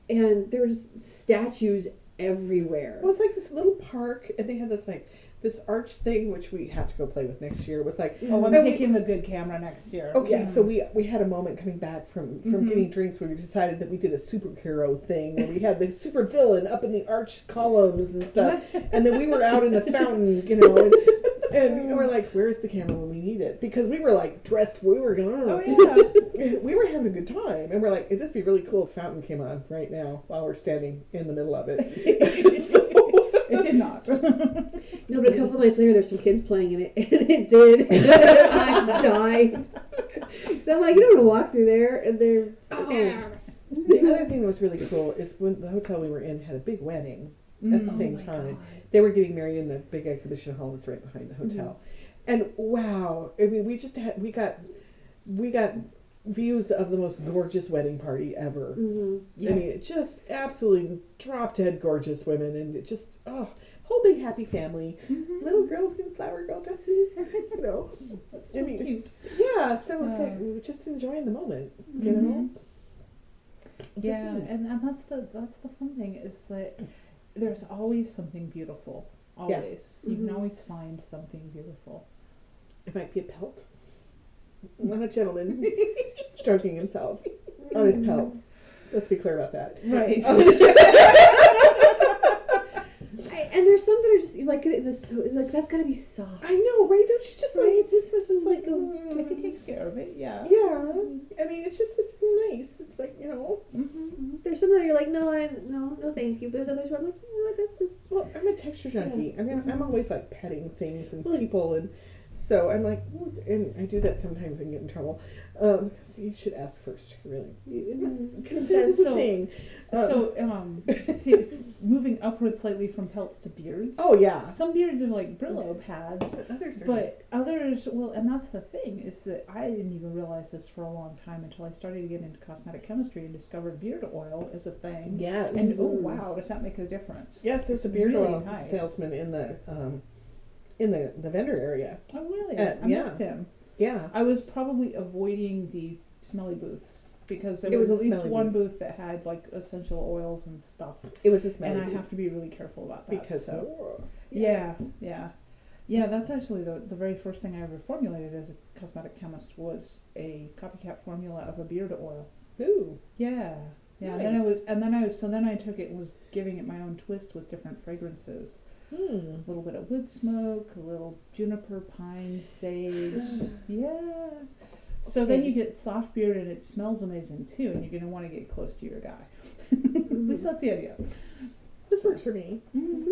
and there were just statues everywhere. It was like this little park, and they had this arch thing, which we have to go play with next year. It was like, Oh, I'm and we- taking the good camera next year. okay, Yeah. so we had a moment coming back from Mhm. getting drinks where we decided that we did a superhero thing, where we had the super villain up in the arched columns and stuff, and then we were out in the fountain, and we're like, where's the camera when we need it? Because we were like dressed, we were going, Oh yeah. we were having a good time, and we're like, it'd just be really cool if fountain came on right now while we're standing in the middle of it. It did not. No, but a couple nights later, there's some kids playing in it, and it did. I died. So I'm like, you don't want to walk through there, and they're. The other thing that was really cool is when the hotel we were in had a big wedding at the Mm. same time. They were getting married in the big exhibition hall that's right behind the hotel. And wow, I mean, we got views of the most gorgeous wedding party ever. Mm-hmm. Yeah. I mean, it just absolutely drop dead gorgeous women, and it just whole big happy family, Mhm. little girls in flower girl dresses, That's so I mean, cute. Yeah, so it's like Yeah. we were just enjoying the moment, you know. Yeah, Isn't it? and that's the fun thing is that there's always something beautiful. Always. You can Mhm. always find something beautiful. It might be a pelt. Not a gentleman stroking himself on his pelt. Let's be clear about that. Right. you like it in this. Like that's gotta be soft. I know, right? Don't you just Right? like this is like If he takes care of it, yeah. yeah. I mean, it's nice. It's like Mm-hmm. There's some that you're like, no, no, thank you. But there's others where I'm like, you know what, that's just. Well, I'm a texture junkie. Yeah. I mean, I'm always like petting things and Well, people, and so I'm like, and I do that sometimes and get in trouble. So you should ask first, really. Consent is a So- thing. See, moving upward slightly from pelts to beards. Oh yeah. Some beards are like Brillo pads, Others are but others, well, and that's the thing, is that I didn't even realize this for a long time until I started to get into cosmetic chemistry and discovered beard oil as a thing. yes. And oh wow, does that make a difference? Yes, there's a beard Really oil nice. salesman in the vendor area. Oh really? Yeah. I missed him. Yeah. I was probably avoiding the smelly booths because there It was was at a least smelly one booth that had like essential oils and stuff, It was a smelly and I booth have to be really careful about that. because so. Yeah. That's actually the very first thing I ever formulated as a cosmetic chemist was a copycat formula of a beard oil. Ooh. Yeah. Nice. And then I took it and was giving it my own twist with different fragrances. A little bit of wood smoke, a little juniper, pine, sage. Yeah. So then Okay. you get soft beard and it smells amazing too, and you're gonna want to get close to your guy. At least that's the idea. This works for me. Mm-hmm.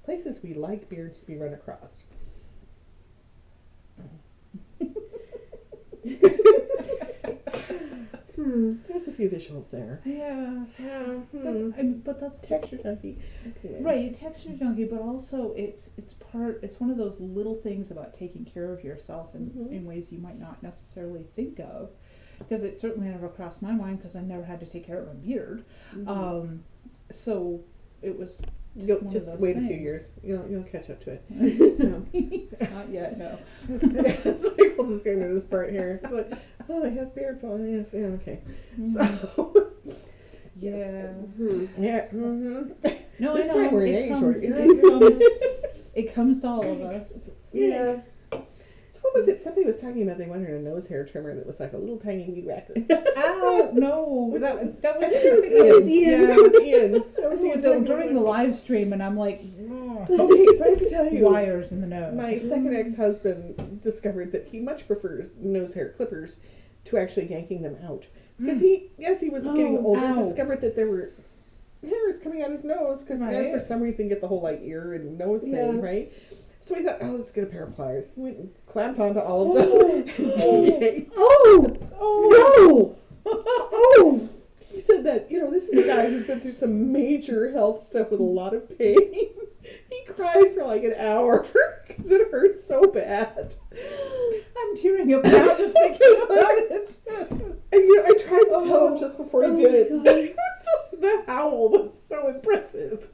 Places we like beards to be run across. There's a few visuals there. Yeah. Yeah. But that's Texture junkie. Okay. right, texture junkie, but also it's one of those little things about taking care of yourself in ways you might not necessarily think of, because it certainly never crossed my mind because I never had to take care of my beard. So it was You'll one just of those wait a few things. years. You'll catch up to it. So. Not yet, no. It's like we'll just go into this part here. It's like, oh, I have beard falling. Yes, yeah, okay. So, Yeah. yeah. No, This I know. time we're It in comes, short. it comes to all of us. Yeah. So what was it? Somebody was talking about they wanted a nose hair trimmer that was like a little tiny weed whacker. Ow! No, that was I think it was Ian. Yeah. That was Ian. That was Ian. So during the live stream, and I'm like, Okay, so I have to tell you, wires in the nose. my second ex-husband discovered that he much prefers nose hair clippers to actually yanking them out. Because he was getting older, ow. discovered that there were hairs coming out his nose because Right. for some reason get the whole like ear and nose thing, right? So he thought, let's get a pair of pliers. He went and clamped onto all of them. Oh! Oh! He said that, this is a guy who's been through some major health stuff with a lot of pain. He cried for like an hour because it hurts so bad. I'm tearing up now just thinking about it. And I tried to tell him just before he did it. The howl was so impressive.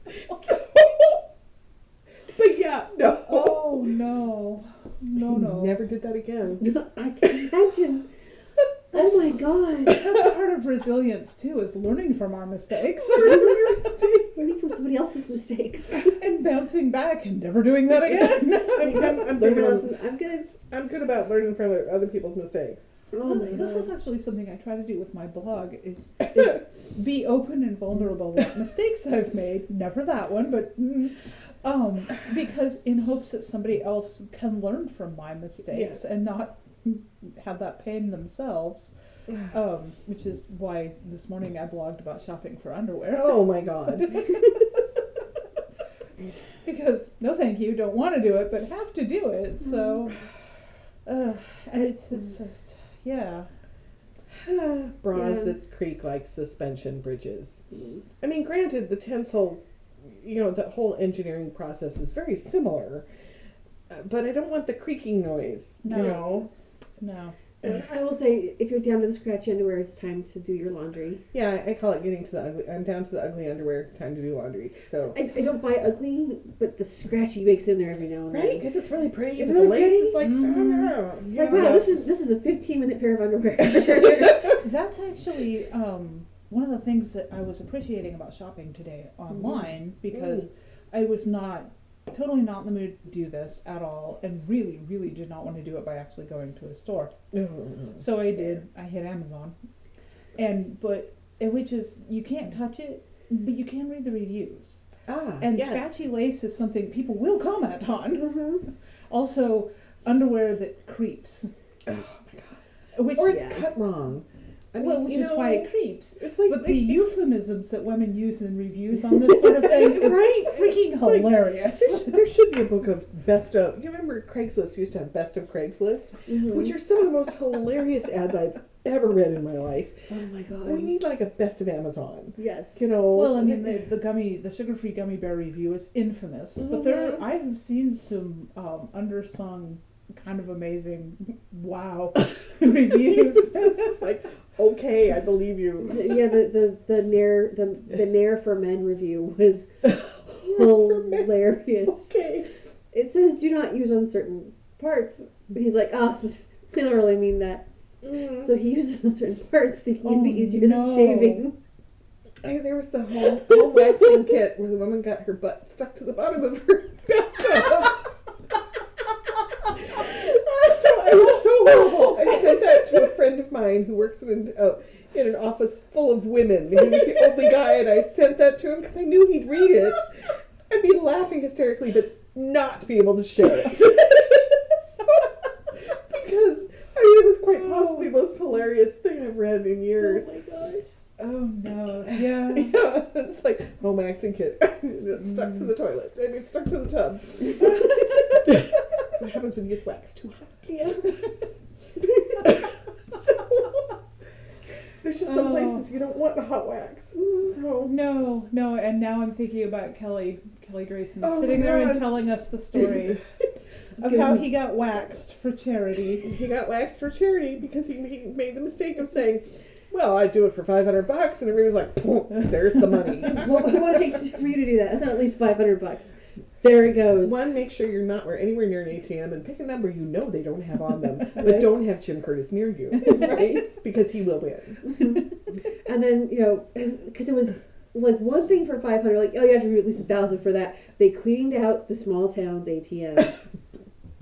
But yeah, no. Oh no. No. Never did that again. I can imagine. Oh my god. That's part of resilience too, is learning from our mistakes Learning from somebody else's mistakes. and bouncing back and never doing that again. I'm Learn good a on- lesson. I'm good. I'm good about learning from other people's mistakes. Oh my This god. is actually something I try to do with my blog is be open and vulnerable about mistakes I've made. Never that one, but because in hopes that somebody else can learn from my mistakes Yes. and not have that pain themselves. Which is why this morning I blogged about shopping for underwear. Oh my god. Because no thank you, don't want to do it, but have to do it. So it's just yeah. Bras Yeah. that creak like suspension bridges. I mean, granted, the tensile, the whole engineering process is very similar, but I don't want the creaking noise, No. I will say, if you're down to the scratchy underwear, it's time to do your laundry. Yeah, I call it getting to the ugly. I'm down to the ugly underwear. Time to do laundry. So. I don't buy ugly, but the scratchy makes in there every now and then. Right, because it's really pretty. It's but really the lace pretty. is like, Mhm. I don't know. It's like, wow, this is a 15-minute pair of underwear. That's actually one of the things that I was appreciating about shopping today online, because I was totally not in the mood to do this at all, and really, really did not want to do it by actually going to a store. So I hit Amazon, which is, you can't touch it, but you can read the reviews. And yes. scratchy lace is something people will comment on. Mm-hmm. Also, underwear that creeps. Oh my god. Which, Or it's Yeah. cut wrong. I mean, well, which you is know, why it creeps. it's like, But the euphemisms that women use in reviews on this sort of thing is Right? freaking It's like- hilarious. there should be a book of best of. You remember Craigslist used to have best of Craigslist, Mm-hmm. which are some of the most hilarious ads I've ever read in my life. Oh my god. We need like a best of Amazon. Yes. You know. Well, I mean, the sugar-free gummy bear review is infamous, but I have seen some undersung, kind of amazing, wow reviews. It's like, okay, I believe you. Yeah, the Nair for Men review was hilarious. Okay. It says do not use uncertain parts. He's like, oh, I don't really mean that. Mm. So he used uncertain parts thinking it'd be Oh, easier no. than shaving. There was the home waxing kit where the woman got her butt stuck to the bottom of her bathtub. It was so horrible. I sent that to a friend of mine who works in an office full of women. He was the only guy, and I sent that to him because I knew he'd read it. I'd be laughing hysterically, but not be able to share it. Because, I mean, it was quite possibly the most hilarious thing I've read in years. Oh my gosh. Oh no! Yeah. Yeah, it's like home waxing kit. It's stuck to the toilet. I mean, stuck to the tub. That's what happens when you get waxed too hot. Yes. So, there's just some places you don't want a hot wax. So No, and now I'm thinking about Kelly Grayson Oh, sitting my there and God. telling us the story of how he got waxed for charity. he got waxed for charity because he made the mistake of saying, "Well, I'd do it for $500," and everybody was like, "There's the money." What would it take for you to do that? At least $500. There it goes. One, make sure you're not anywhere near an ATM, and pick a number you know they don't have on them, but Right. don't have Jim Curtis near you, right? Because he will win. And then, because it was like one thing for 500, like, oh, you have to do at least 1,000 for that. They cleaned out the small town's ATM.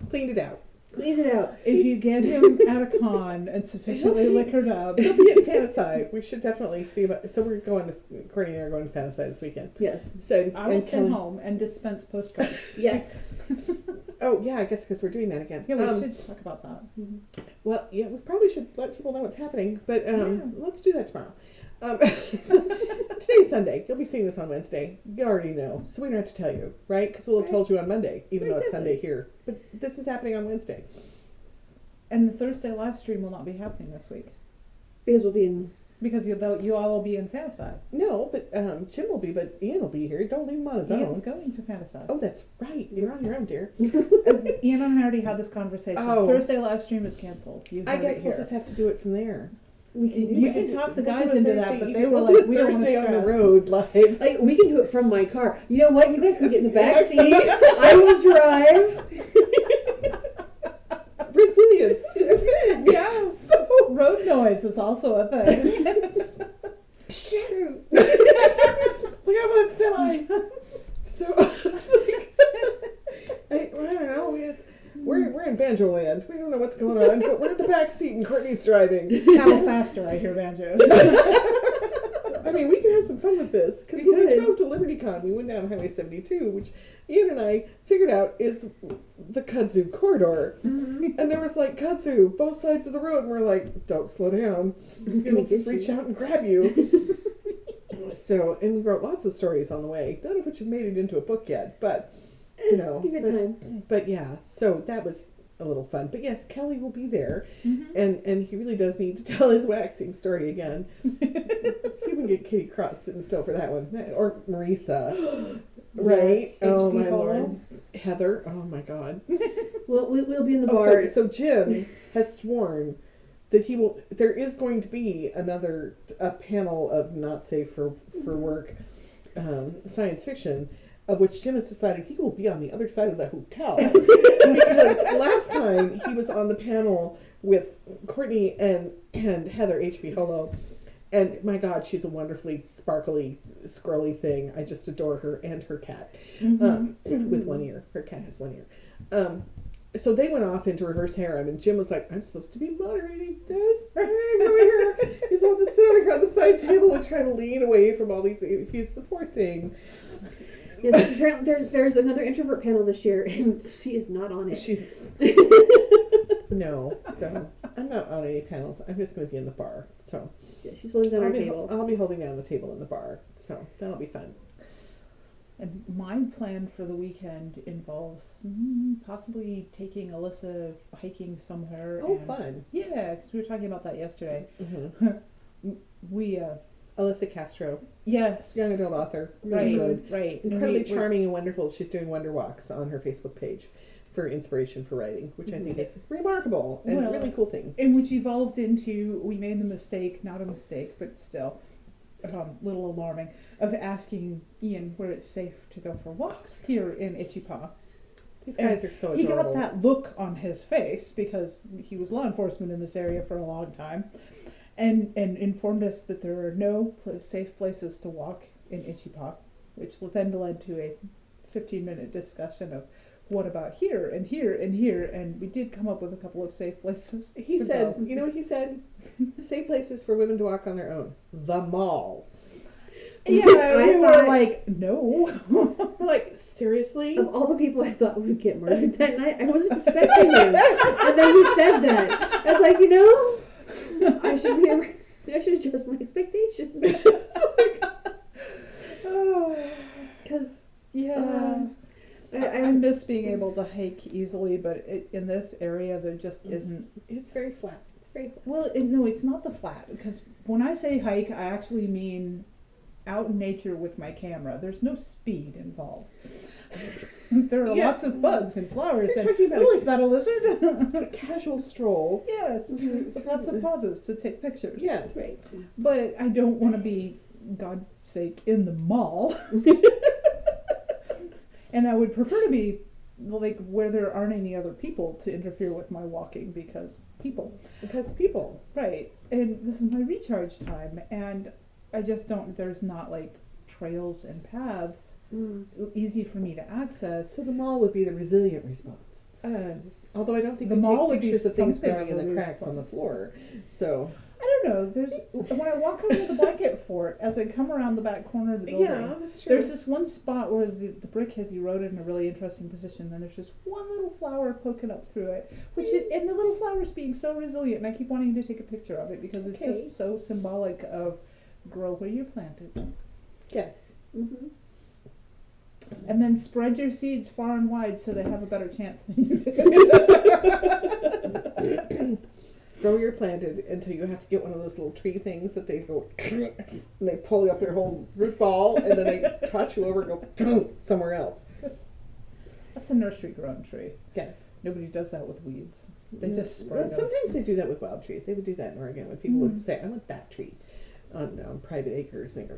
Cleaned it out. Cleaned it out. If you get him at a con and sufficiently liquored up, He'll be at Fantasy. We should definitely see about. So we're going to Courtney and I are going to Fantasy this weekend. Yes. So I will and stay Kelly- home and dispense postcards. Yes. Oh yeah, I guess because we're doing that again. Yeah, we should talk about that. Well, yeah, we probably should let people know what's happening, but Yeah. let's do that tomorrow. Today's Sunday. You'll be seeing this on Wednesday. You already know, so we don't have to tell you, right? Because we'll have Right. told you on Monday, even though it's Exactly. Sunday here. But this is happening on Wednesday. And the Thursday live stream will not be happening this week Because we'll be in. because you all will be in Fantasy. No, but Jim will be, but Ian will be here. Don't leave him on his Ian's own. going to Fantasy. Oh, that's right. You're on your own, dear. Ian and I already had this conversation. Oh. Thursday live stream is canceled. You I heard guess it we'll here. just have to do it from there. We can do You it. can talk the We'll guys do it into Thursday that, but evening. they were We'll like, do it we don't want Thursday to on the stress. road live. Like, we can do it from my car. You know what? You guys can get in the back seat. I will drive. Resilience is a thing. Yes. Road noise is also a thing. Shoot! Look out for that semi. So it's like, I don't know. We're in Banjo Land. We don't know what's going on, but we're in the back seat and Courtney's driving. Paddle faster, I hear banjos. I mean, we can have some fun with this because We when we could. drove to LibertyCon, we went down Highway 72, which Ian and I figured out is the kudzu corridor. And there was like kudzu both sides of the road, and we're like, don't slow down. It'll just reach out and grab you. So, and we wrote lots of stories on the way, none of which have made it into a book yet, but, you know. Give it time. But yeah, so that was a little fun. But yes, Kelly will be there, and he really does need to tell his waxing story again. Let's see if we can get Katie Cross sitting still for that one, or Marisa, right? Yes, Oh HB my Hall. lord, Heather. Oh my God. We'll be in the Oh, bar. sorry. So Jim has sworn that he will. There is going to be a panel of not safe for work science fiction, of which Jim has decided he will be on the other side of the hotel because last time he was on the panel with Courtney and Heather HB Holo. And my God, she's a wonderfully sparkly, scrolly thing. I just adore her and her cat with one ear. Her cat has one ear. So they went off into reverse harem, and Jim was like, I'm supposed to be moderating this. He's over here. He's supposed to sit over here on the side table and try to lean away from all these. He's the poor thing. Yes, apparently there's another introvert panel this year, and she is not on it. She's no, so I'm not on any panels. I'm just going to be in the bar. So Yeah, she's holding down our table. I'll be holding down the table in the bar. So that'll be fun. And my plan for the weekend involves possibly taking Alyssa hiking somewhere. Oh, fun. Yeah, because we were talking about that yesterday. Mm-hmm. We, Alyssa Castro, yes. young adult author, really good. Right. Incredibly charming and wonderful. She's doing wonder walks on her Facebook page for inspiration for writing, which I think is remarkable and a really cool thing. And which evolved into, we made the mistake, not a mistake, but still little alarming, of asking Ian where it's safe to go for walks here in Itchypaw. These guys are so adorable. He got that look on his face because he was law enforcement in this area for a long time, and informed us that there are no safe places to walk in Itchypaw, which then led to a 15-minute discussion of what about here and here and here, and we did come up with a couple of safe places. He said, you know what he said? Safe places for women to walk on their own. The mall. Yeah, we were like, no. We're like, seriously? Of all the people I thought would get murdered that night, I wasn't expecting him. And then he said that. I was like, I should adjust my expectations. Because I miss being able to hike easily, but in this area there just isn't. It's very flat. It's very flat. Well, no, it's not the flat, because when I say hike, I actually mean out in nature with my camera. There's no speed involved. There are lots of bugs and flowers. You're talking about is that a lizard? A casual stroll. Yes, with lots of pauses to take pictures. Yes. right. But I don't want to be, God's sake, in the mall. And I would prefer to be like where there aren't any other people to interfere with my walking because people. Right. And this is my recharge time, and I just don't, there's not like trails and paths easy for me to access. So the mall would be the resilient response. Although I don't think the we mall take would be pictures of things something growing in of a the cracks on response. the floor. So I don't know. When I walk over the blanket fort, as I come around the back corner of the building, yeah, that's true. there's this one spot where the brick has eroded in a really interesting position, and there's just one little flower poking up through it, and the little flower's being so resilient, and I keep wanting to take a picture of it because it's just so symbolic of grow where you're planted. Yes. Mm-hmm. And then spread your seeds far and wide so they have a better chance than you do. Grow your planted until you have to get one of those little tree things that they go and they pull up your whole root ball and then they touch you over and go somewhere else. That's a nursery grown tree. Yes. Nobody does that with weeds. They just Well, spread them. sometimes they do that with wild trees. They would do that in Oregon when people would say, I want that tree on private acres. And they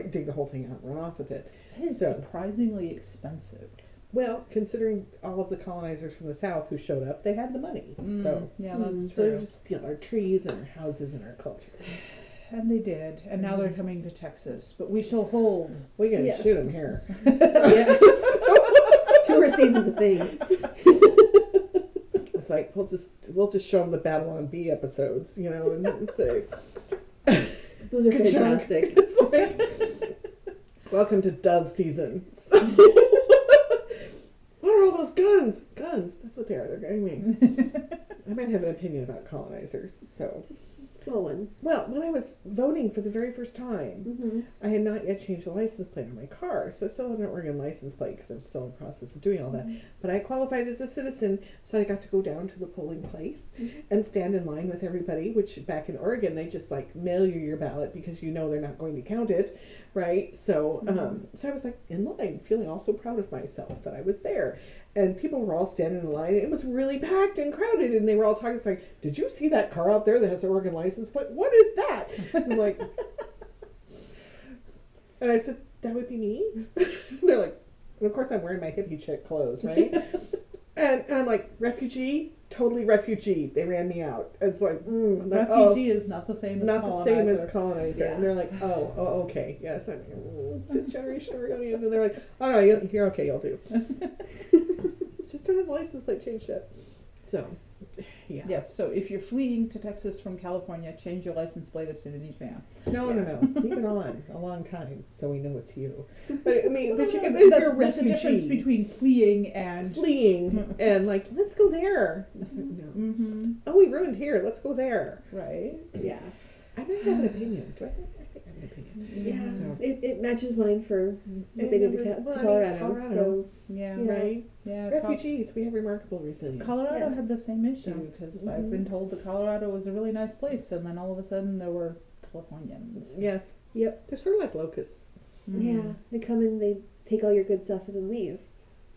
go dig the whole thing out and run off with it. That is surprisingly expensive. Well, considering all of the colonizers from the South who showed up, they had the money. So yeah, that's so true. they just steal our trees and our houses and our culture. And they did, and now they're coming to Texas. But we shall hold. We gotta shoot them here. Yeah. Tourist season's a thing. It's like we'll just show them the Battle on Bee episodes, and say Those are fantastic. It's like, welcome to dove season. What are all those guns? Guns. That's what they are. They're I might have an opinion about colonizers. So. Small one. Well, when I was voting for the very first time, I had not yet changed the license plate on my car, so I still had an Oregon license plate because I'm still in the process of doing all that. But I qualified as a citizen, so I got to go down to the polling place and stand in line with everybody, which back in Oregon, they just mail you your ballot because they're not going to count it, right? So, so I was in line, feeling all so proud of myself that I was there. And people were all standing in line. It was really packed and crowded, and they were all talking. It's like, did you see that car out there that has an Oregon license plate? What is that? I'm like, and I said, that would be me. They're like, and of course I'm wearing my hippie chick clothes, right? and I'm like, refugee, totally refugee. They ran me out. It's like, refugee is not the same as not colonizer. the same as colonizer. Yeah. And they're like, oh, okay, yes, I'm fifth generation Oregonian. And they're like, oh no, you're okay, you'll do. Just don't have the license plate changed yet. So, yeah. Yes, so if you're fleeing to Texas from California, change your license plate as soon as you can. No, leave it on a long time so we know it's you. But I mean, Well, but you no, can, no, if that- you're a there's a refugee, difference between fleeing and fleeing and like, let's go there. No. Mm-hmm. Oh, we ruined here. Let's go there. Right. Yeah. I might have an opinion. Do I? I think I have an opinion. Yeah. So- It matches mine for what And they did to, well, to I mean, Colorado. Colorado. So Yeah. Yeah. Right? Yeah. Refugees, we have remarkable resilience. Colorado Yes. had the same issue Yeah. because I've been told that Colorado was a really nice place, and then all of a sudden there were Californians. Yes. Yep. They're sort of like locusts Mm. Yeah. They come in, they take all your good stuff, and then leave.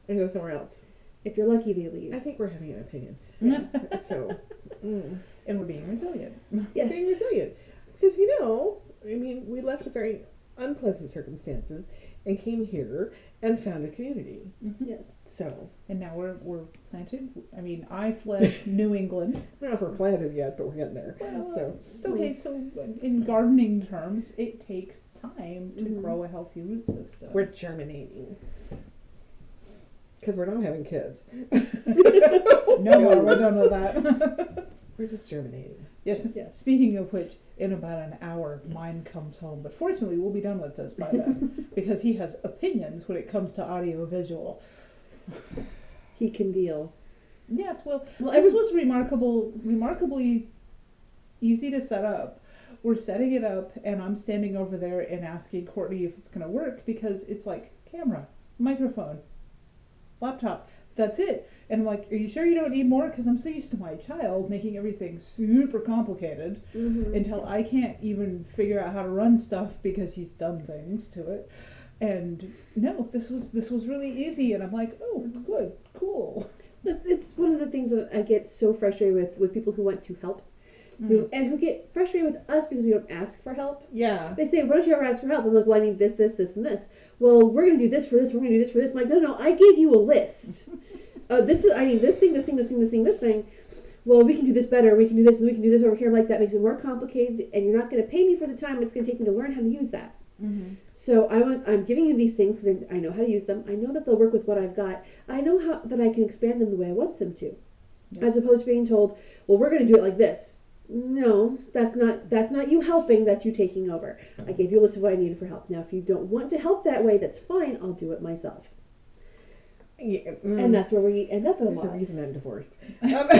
and go somewhere else. If you're lucky, they leave. I think we're having an opinion. Yeah. So, And we're being resilient. Yes. being resilient. Because, you know, I mean, we left with very unpleasant circumstances and came here and found a community. Yes. So, And now we're planted. I mean, I fled New England. I don't know if we're planted yet, but we're getting there. So, Okay, so in gardening terms, it takes time to Mhm. grow a healthy root system. we're germinating. Because we're not having kids. No more, we're done with that. We're just germinating. Yes. Yes. Speaking of which, in about an hour, mine comes home. But fortunately, we'll be done with this by then because he has opinions when it comes to audio visual. He can deal. Yes, well, Well, this was remarkably easy to set up. We're setting it up, and I'm standing over there and asking Courtney if it's going to work because it's like camera, microphone, laptop. That's it. And I'm like, are you sure you don't need more? Because I'm so used to my child making everything super complicated Mm-hmm. until I can't even figure out how to run stuff because he's done things to it. And no, this was really easy. And I'm like, oh, good, cool. It's one of the things that I get so frustrated with people who want to help, who get frustrated with us because we don't ask for help. Yeah. They say, why don't you ever ask for help? I'm like, well, I need this, and this. Well, we're going to do this for this, we're going to do this for this. I'm like, no, I gave you a list. I need this thing. Well, we can do this better, we can do this, and we can do this over here. I'm like, that makes it more complicated, and you're not going to pay me for the time it's going to take me to learn how to use that. Mm-hmm. So I'm giving you these things because I know how to use them. I know that they'll work with what I've got. I know how that I can expand them the way I want them to, as opposed to being told, well, we're going to do it like this. No, that's not you helping. That's you taking over. I gave you a list of what I needed for help. Now, if you don't want to help that way, that's fine. I'll do it myself. Yeah, And that's where we end up a There's a lot. reason I'm divorced. Part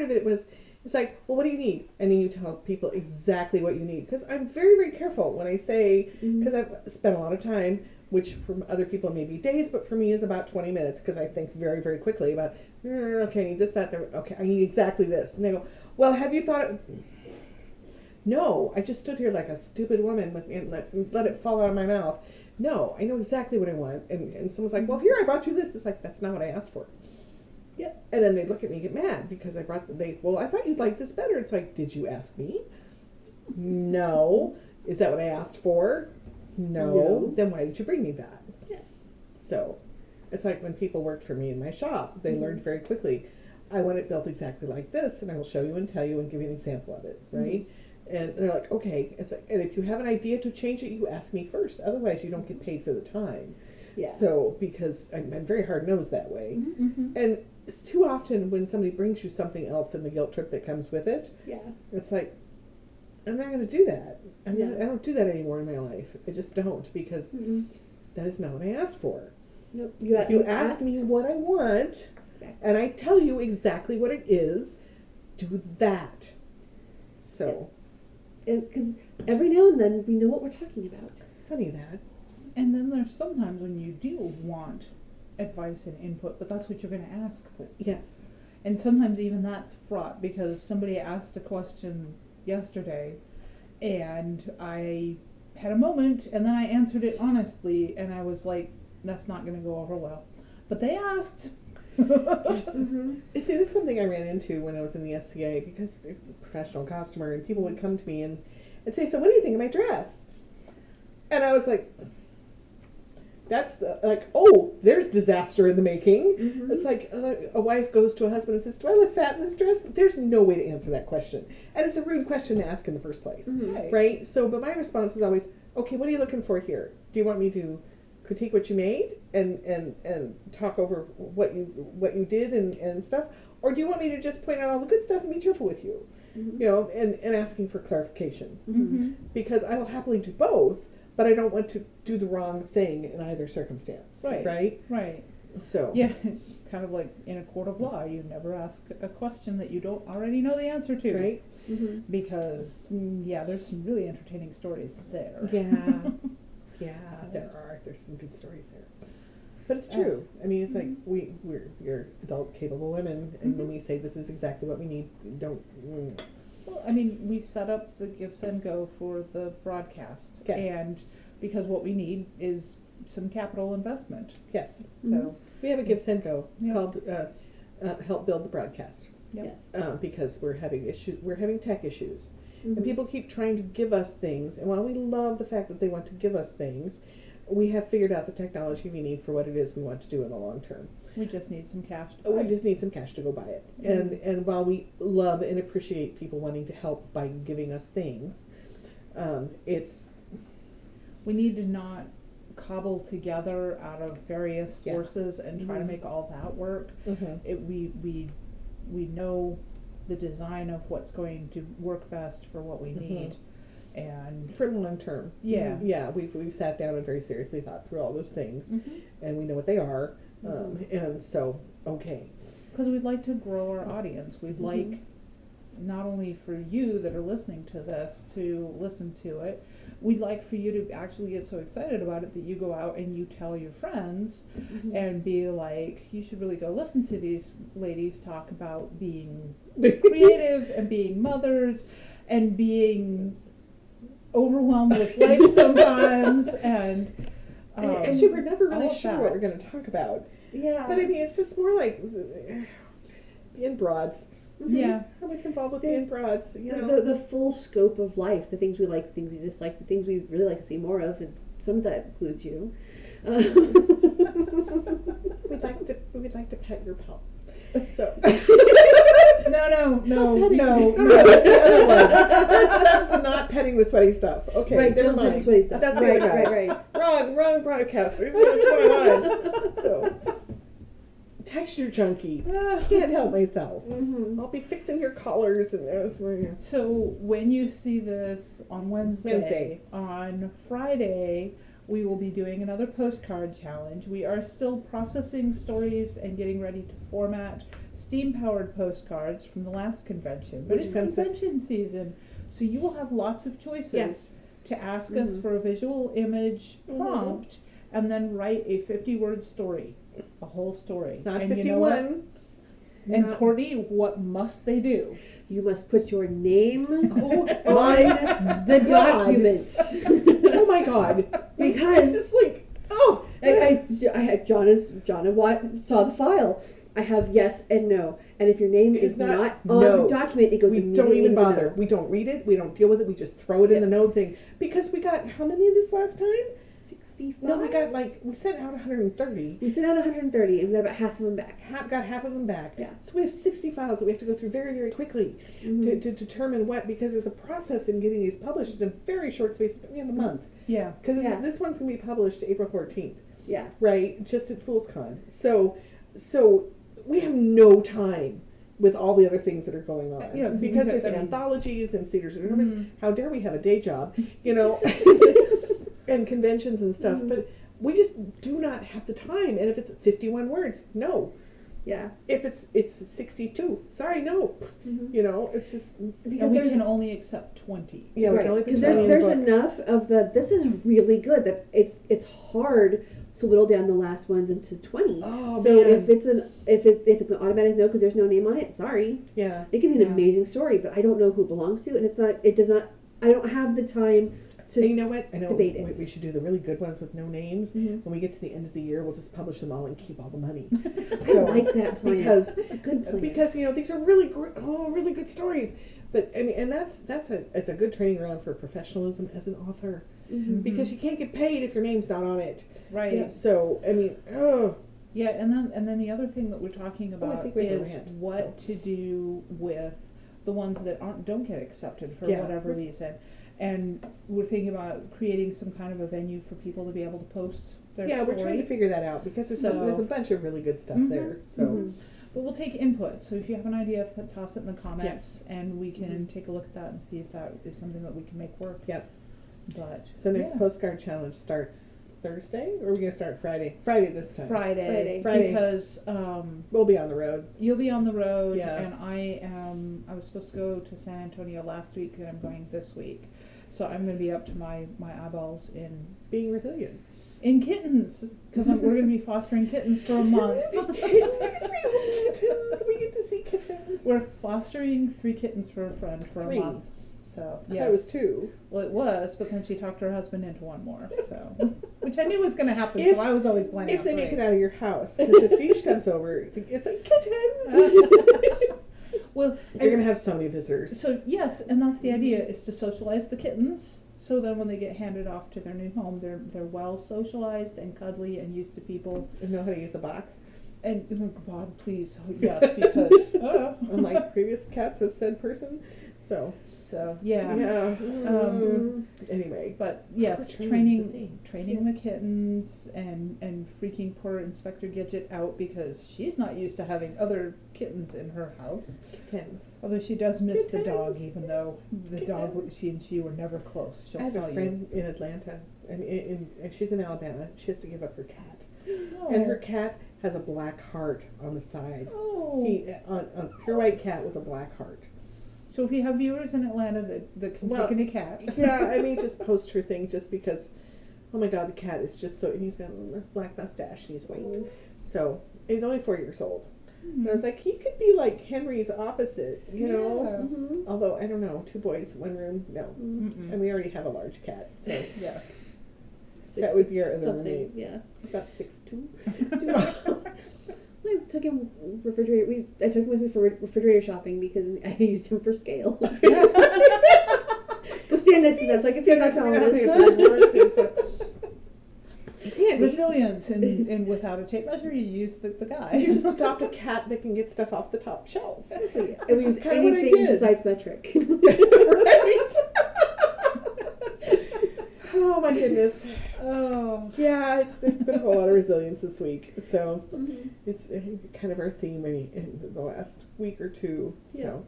of it was, it's like, well, what do you need? And then you tell people exactly what you need. Because I'm very, very careful when I say, because I've spent a lot of time, which from other people may be days, but for me is about 20 minutes, because I think very, very quickly about, okay, I need this, that, okay, I need exactly this. And they go, well, have you thought No, I just stood here like a stupid woman and let it fall out of my mouth. No, I know exactly what I want. And someone's like, well, here, I brought you this. It's like, that's not what I asked for. Yeah. And then they look at me and get mad because I well, I thought you'd like this better. It's like, did you ask me? No. Is that what I asked for? No. Then why did you bring me that? Yes. So it's like when people worked for me in my shop, they learned very quickly, I want it built exactly like this, and I will show you and tell you and give you an example of it, right? And they're like, okay. It's like, and if you have an idea to change it, you ask me first. Otherwise, you don't get paid for the time. Yeah. So, because I'm very hard-nosed that way. Mm-hmm. And it's too often when somebody brings you something else and the guilt trip that comes with it, Yeah. it's like, I'm not going to do that. I don't do that anymore in my life. I just don't, because that is not what I asked for. Nope. If you ask me what I want, and I tell you exactly what it is, do that. So. Because every now and then we know what we're talking about. Funny that. And then there's sometimes when you do want advice and input, but that's what you're going to ask for. Yes. And sometimes even that's fraught because somebody asked a question yesterday and I had a moment and then I answered it honestly and I was like, that's not going to go over well. But they asked. Yes. You see, this is something I ran into when I was in the SCA, because professional costumer, and people would come to me and say, so what do you think of my dress? And I was like, oh, there's disaster in the making. It's like a wife goes to a husband and says, do I look fat in this dress? There's no way to answer that question. And it's a rude question to ask in the first place, right? So, but my response is always, okay, what are you looking for here? Do you want me to critique what you made? and talk over what you did and stuff, or do you want me to just point out all the good stuff and be cheerful with you? You know, and asking for clarification. Because I will happily do both, but I don't want to do the wrong thing in either circumstance. Right? Right. So. Yeah, it's kind of like in a court of law. You never ask a question that you don't already know the answer to. Right. Because, there's some really entertaining stories there. Yeah, there are. There's some good stories there. But it's true. I mean, it's like we're adult, capable women, and when we say this is exactly what we need, don't. Well, I mean, we set up the Give Send Go for the broadcast, and because what we need is some capital investment. Yes. So we have a Give Send Go. It's called Help Build the Broadcast. Yes. Because we're having tech issues, and people keep trying to give us things. And while we love the fact that they want to give us things, we have figured out the technology we need for what it is we want to do in the long term. We just need some cash. We just need some cash to go buy it. And while we love and appreciate people wanting to help by giving us things, we need to not cobble together out of various sources and try to make all that work. We know the design of what's going to work best for what we need, and for the long term. We've sat down and very seriously thought through all those things, and we know what they are, and so because we'd like to grow our audience. We'd like not only for you that are listening to this to listen to it, we'd like for you to actually get so excited about it that you go out and you tell your friends and be like, you should really go listen to these ladies talk about being creative and being mothers and being overwhelmed with life sometimes and actually we're never really sure what we're going to talk about. Yeah. But I mean, it's just more like being broads. Yeah. What's involved with being broads? You know? The full scope of life, the things we like, the things we dislike, the things we really like to see more of, and some of that includes you. We'd like to pet your pets. So. No. That's the other one. That's the not petting the sweaty stuff. Okay, right, never don't mind. pet the sweaty stuff. That's right. Wrong broadcast. There's so much going on. So. Texture junkie. Can't help myself. I'll be fixing your collars and those. So when you see this on Wednesday, on Friday, we will be doing another postcard challenge. We are still processing stories and getting ready to format steam-powered postcards from the last convention. But it's convention season, so you will have lots of choices to ask us for a visual image prompt and then write a 50-word story. A whole story. Not and 51. You know what? And Courtney, what must they do? You must put your name on the document. Oh my God! Because it's just like, I had Jonna saw the file. I have yes and no, and if your name is not on the document, it goes. We don't even bother. We don't read it. We don't deal with it. We just throw it in the no thing because we got how many of this last time? 65? No, we sent out 130. We sent out 130 and we got about half of them back. Got half of them back. Yeah. So we have 60 files that we have to go through very, very quickly to determine because there's a process in getting these published in a very short space of a month. Yeah. Because this one's going to be published April 14th. Yeah. Right? Just at FoolsCon. So we have no time with all the other things that are going on. You know, because there's anthologies and Cedars and Rivers. How dare we have a day job, and conventions and stuff. But we just do not have the time. And if it's 51 words, no. Yeah. If it's 62, sorry, no. It's just because we can only accept 20. Yeah, right. Because there's enough of this is really good that it's hard to whittle down the last ones into 20. Oh, so man. if it's an automatic no because there's no name on it, sorry. Yeah. It can be an amazing story, but I don't know who it belongs to, and I don't have the time to and you know what? I know debate it. We should do the really good ones with no names. When we get to the end of the year, we'll just publish them all and keep all the money. So, I like that plan. Because it's a good plan. Because these are really really good stories. But I mean, and it's a good training ground for professionalism as an author. Because you can't get paid if your name's not on it. Right. Yeah, so I mean, Yeah, and then the other thing that we're talking about is what to do with the ones that don't get accepted for whatever reason. And we're thinking about creating some kind of a venue for people to be able to post There's Yeah, we're 40. trying to figure that out because there's a bunch of really good stuff there. So, But we'll take input. So if you have an idea, toss it in the comments, and we can take a look at that and see if that is something that we can make work. Yep. But so next postcard challenge starts Thursday, or are we gonna start Friday? Friday this time. Friday. Because we'll be on the road. you'll be on the road, Yeah. and I was supposed to go to San Antonio last week, and I'm going this week. So I'm going to be up to my eyeballs Being resilient. in kittens, because we're going to be fostering kittens for a month. Kittens. We get to see kittens. We're fostering 3 kittens for a friend for 3. a month. So I thought it was 2. Well, it was, but then she talked her husband into one more. So, which I knew was going to happen. So I was always planning. If they make it out of your house, because if Deesh comes over, it's like kittens. Well, you're gonna have so many visitors. So yes, and that's the idea, is to socialize the kittens. So then when they get handed off to their new home, they're well socialized and cuddly and used to people. And know how to use a box. And oh God, please, yes, because unlike previous cats of said person. So yeah. Yeah. Anyway, but yes, training the kittens and freaking poor Inspector Gadget out because she's not used to having other kittens in her house. Kittens. Although she does miss the dog, even though the dog, she and she were never close. She'll I have tell a friend in Atlanta, and she's in Alabama. She has to give up her cat, and her cat has a black heart on the side. Oh. A pure white cat with a black heart. So if you have viewers in Atlanta that can take in a cat. Yeah, I may just post her thing just because, oh my God, the cat is just so, and he's got a black mustache and he's white. So, he's only 4 years old. And I was like, he could be like Henry's opposite, you know? Although, I don't know, 2 boys, 1 room, no. And we already have a large cat, so. Yes. That would be our other roommate. Yeah. About 6'2". I took him I took him with me for refrigerator shopping because I used him for scale. Go stand next to that so I can see how tall it is. Resilience, and without a tape measure, you use the guy. You just adopt a cat that can get stuff off the top shelf. And we use anything besides metric. Right? Oh my goodness. Oh. Yeah, there's been a whole lot of resilience this week. So it's kind of our theme in the last week or two. So.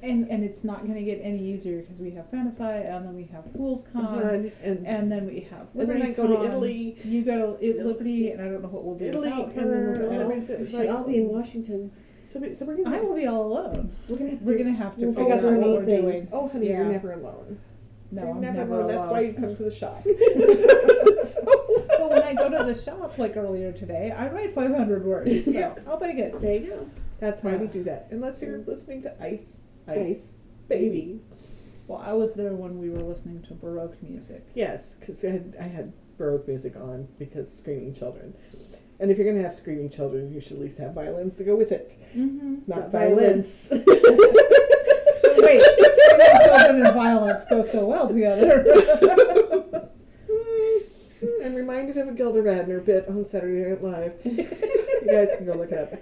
And it's not going to get any easier because we have Fantasy, and then we have Fool's Con, and then we have Liberty. And then I go to Italy. You go to Liberty, and I don't know what we'll do without her. I'll be in Washington. So we're gonna. I will be all alone. We're gonna have to figure figure out what we're thing. doing. Oh, honey, you're never alone. No, you're I'm never never alone. alone. That's why you come to the shop. But when I go to the shop, like earlier today, I write 500 words. So I'll take it. There you go. That's why we do that. Unless you're listening to Ice Baby. Well, I was there when we were listening to Baroque music. Yes, because I had Baroque music on because screaming children. And if you're going to have screaming children, you should at least have violins to go with it. Not violence. Wait, screaming children and violence go so well together. I'm reminded of a Gilda Radner bit on Saturday Night Live. You guys can go look it up.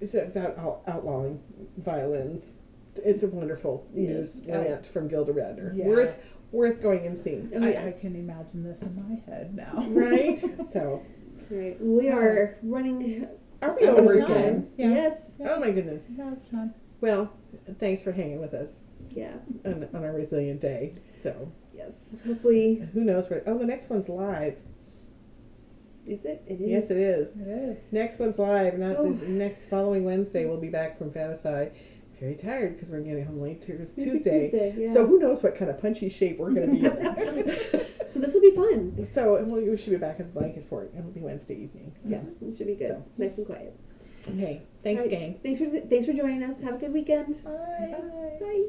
It's about outlawing violins. It's a wonderful news rant from Gilda Radner. Yeah. Worth going and seeing. I can imagine this in my head now. Right? So. Right. We are running. Are we over again? Yeah. Yes. Oh my goodness. Time. Well, thanks for hanging with us. Yeah. On our resilient day. So. Yes. Hopefully. Who knows where? Oh, the next one's live. Is it? It is. Yes, it is. It is. Next one's live. Not the next following Wednesday. We'll be back from Fantasy. Very tired because we're getting home late Tuesday. Yeah. So who knows what kind of punchy shape we're going to be in. So this will be fun. So we should be back at the blanket fort. It'll be Wednesday evening. So. Yeah, it should be good. So. Nice and quiet. Okay. Thanks, gang. Thanks for joining us. Have a good weekend. Bye. Bye.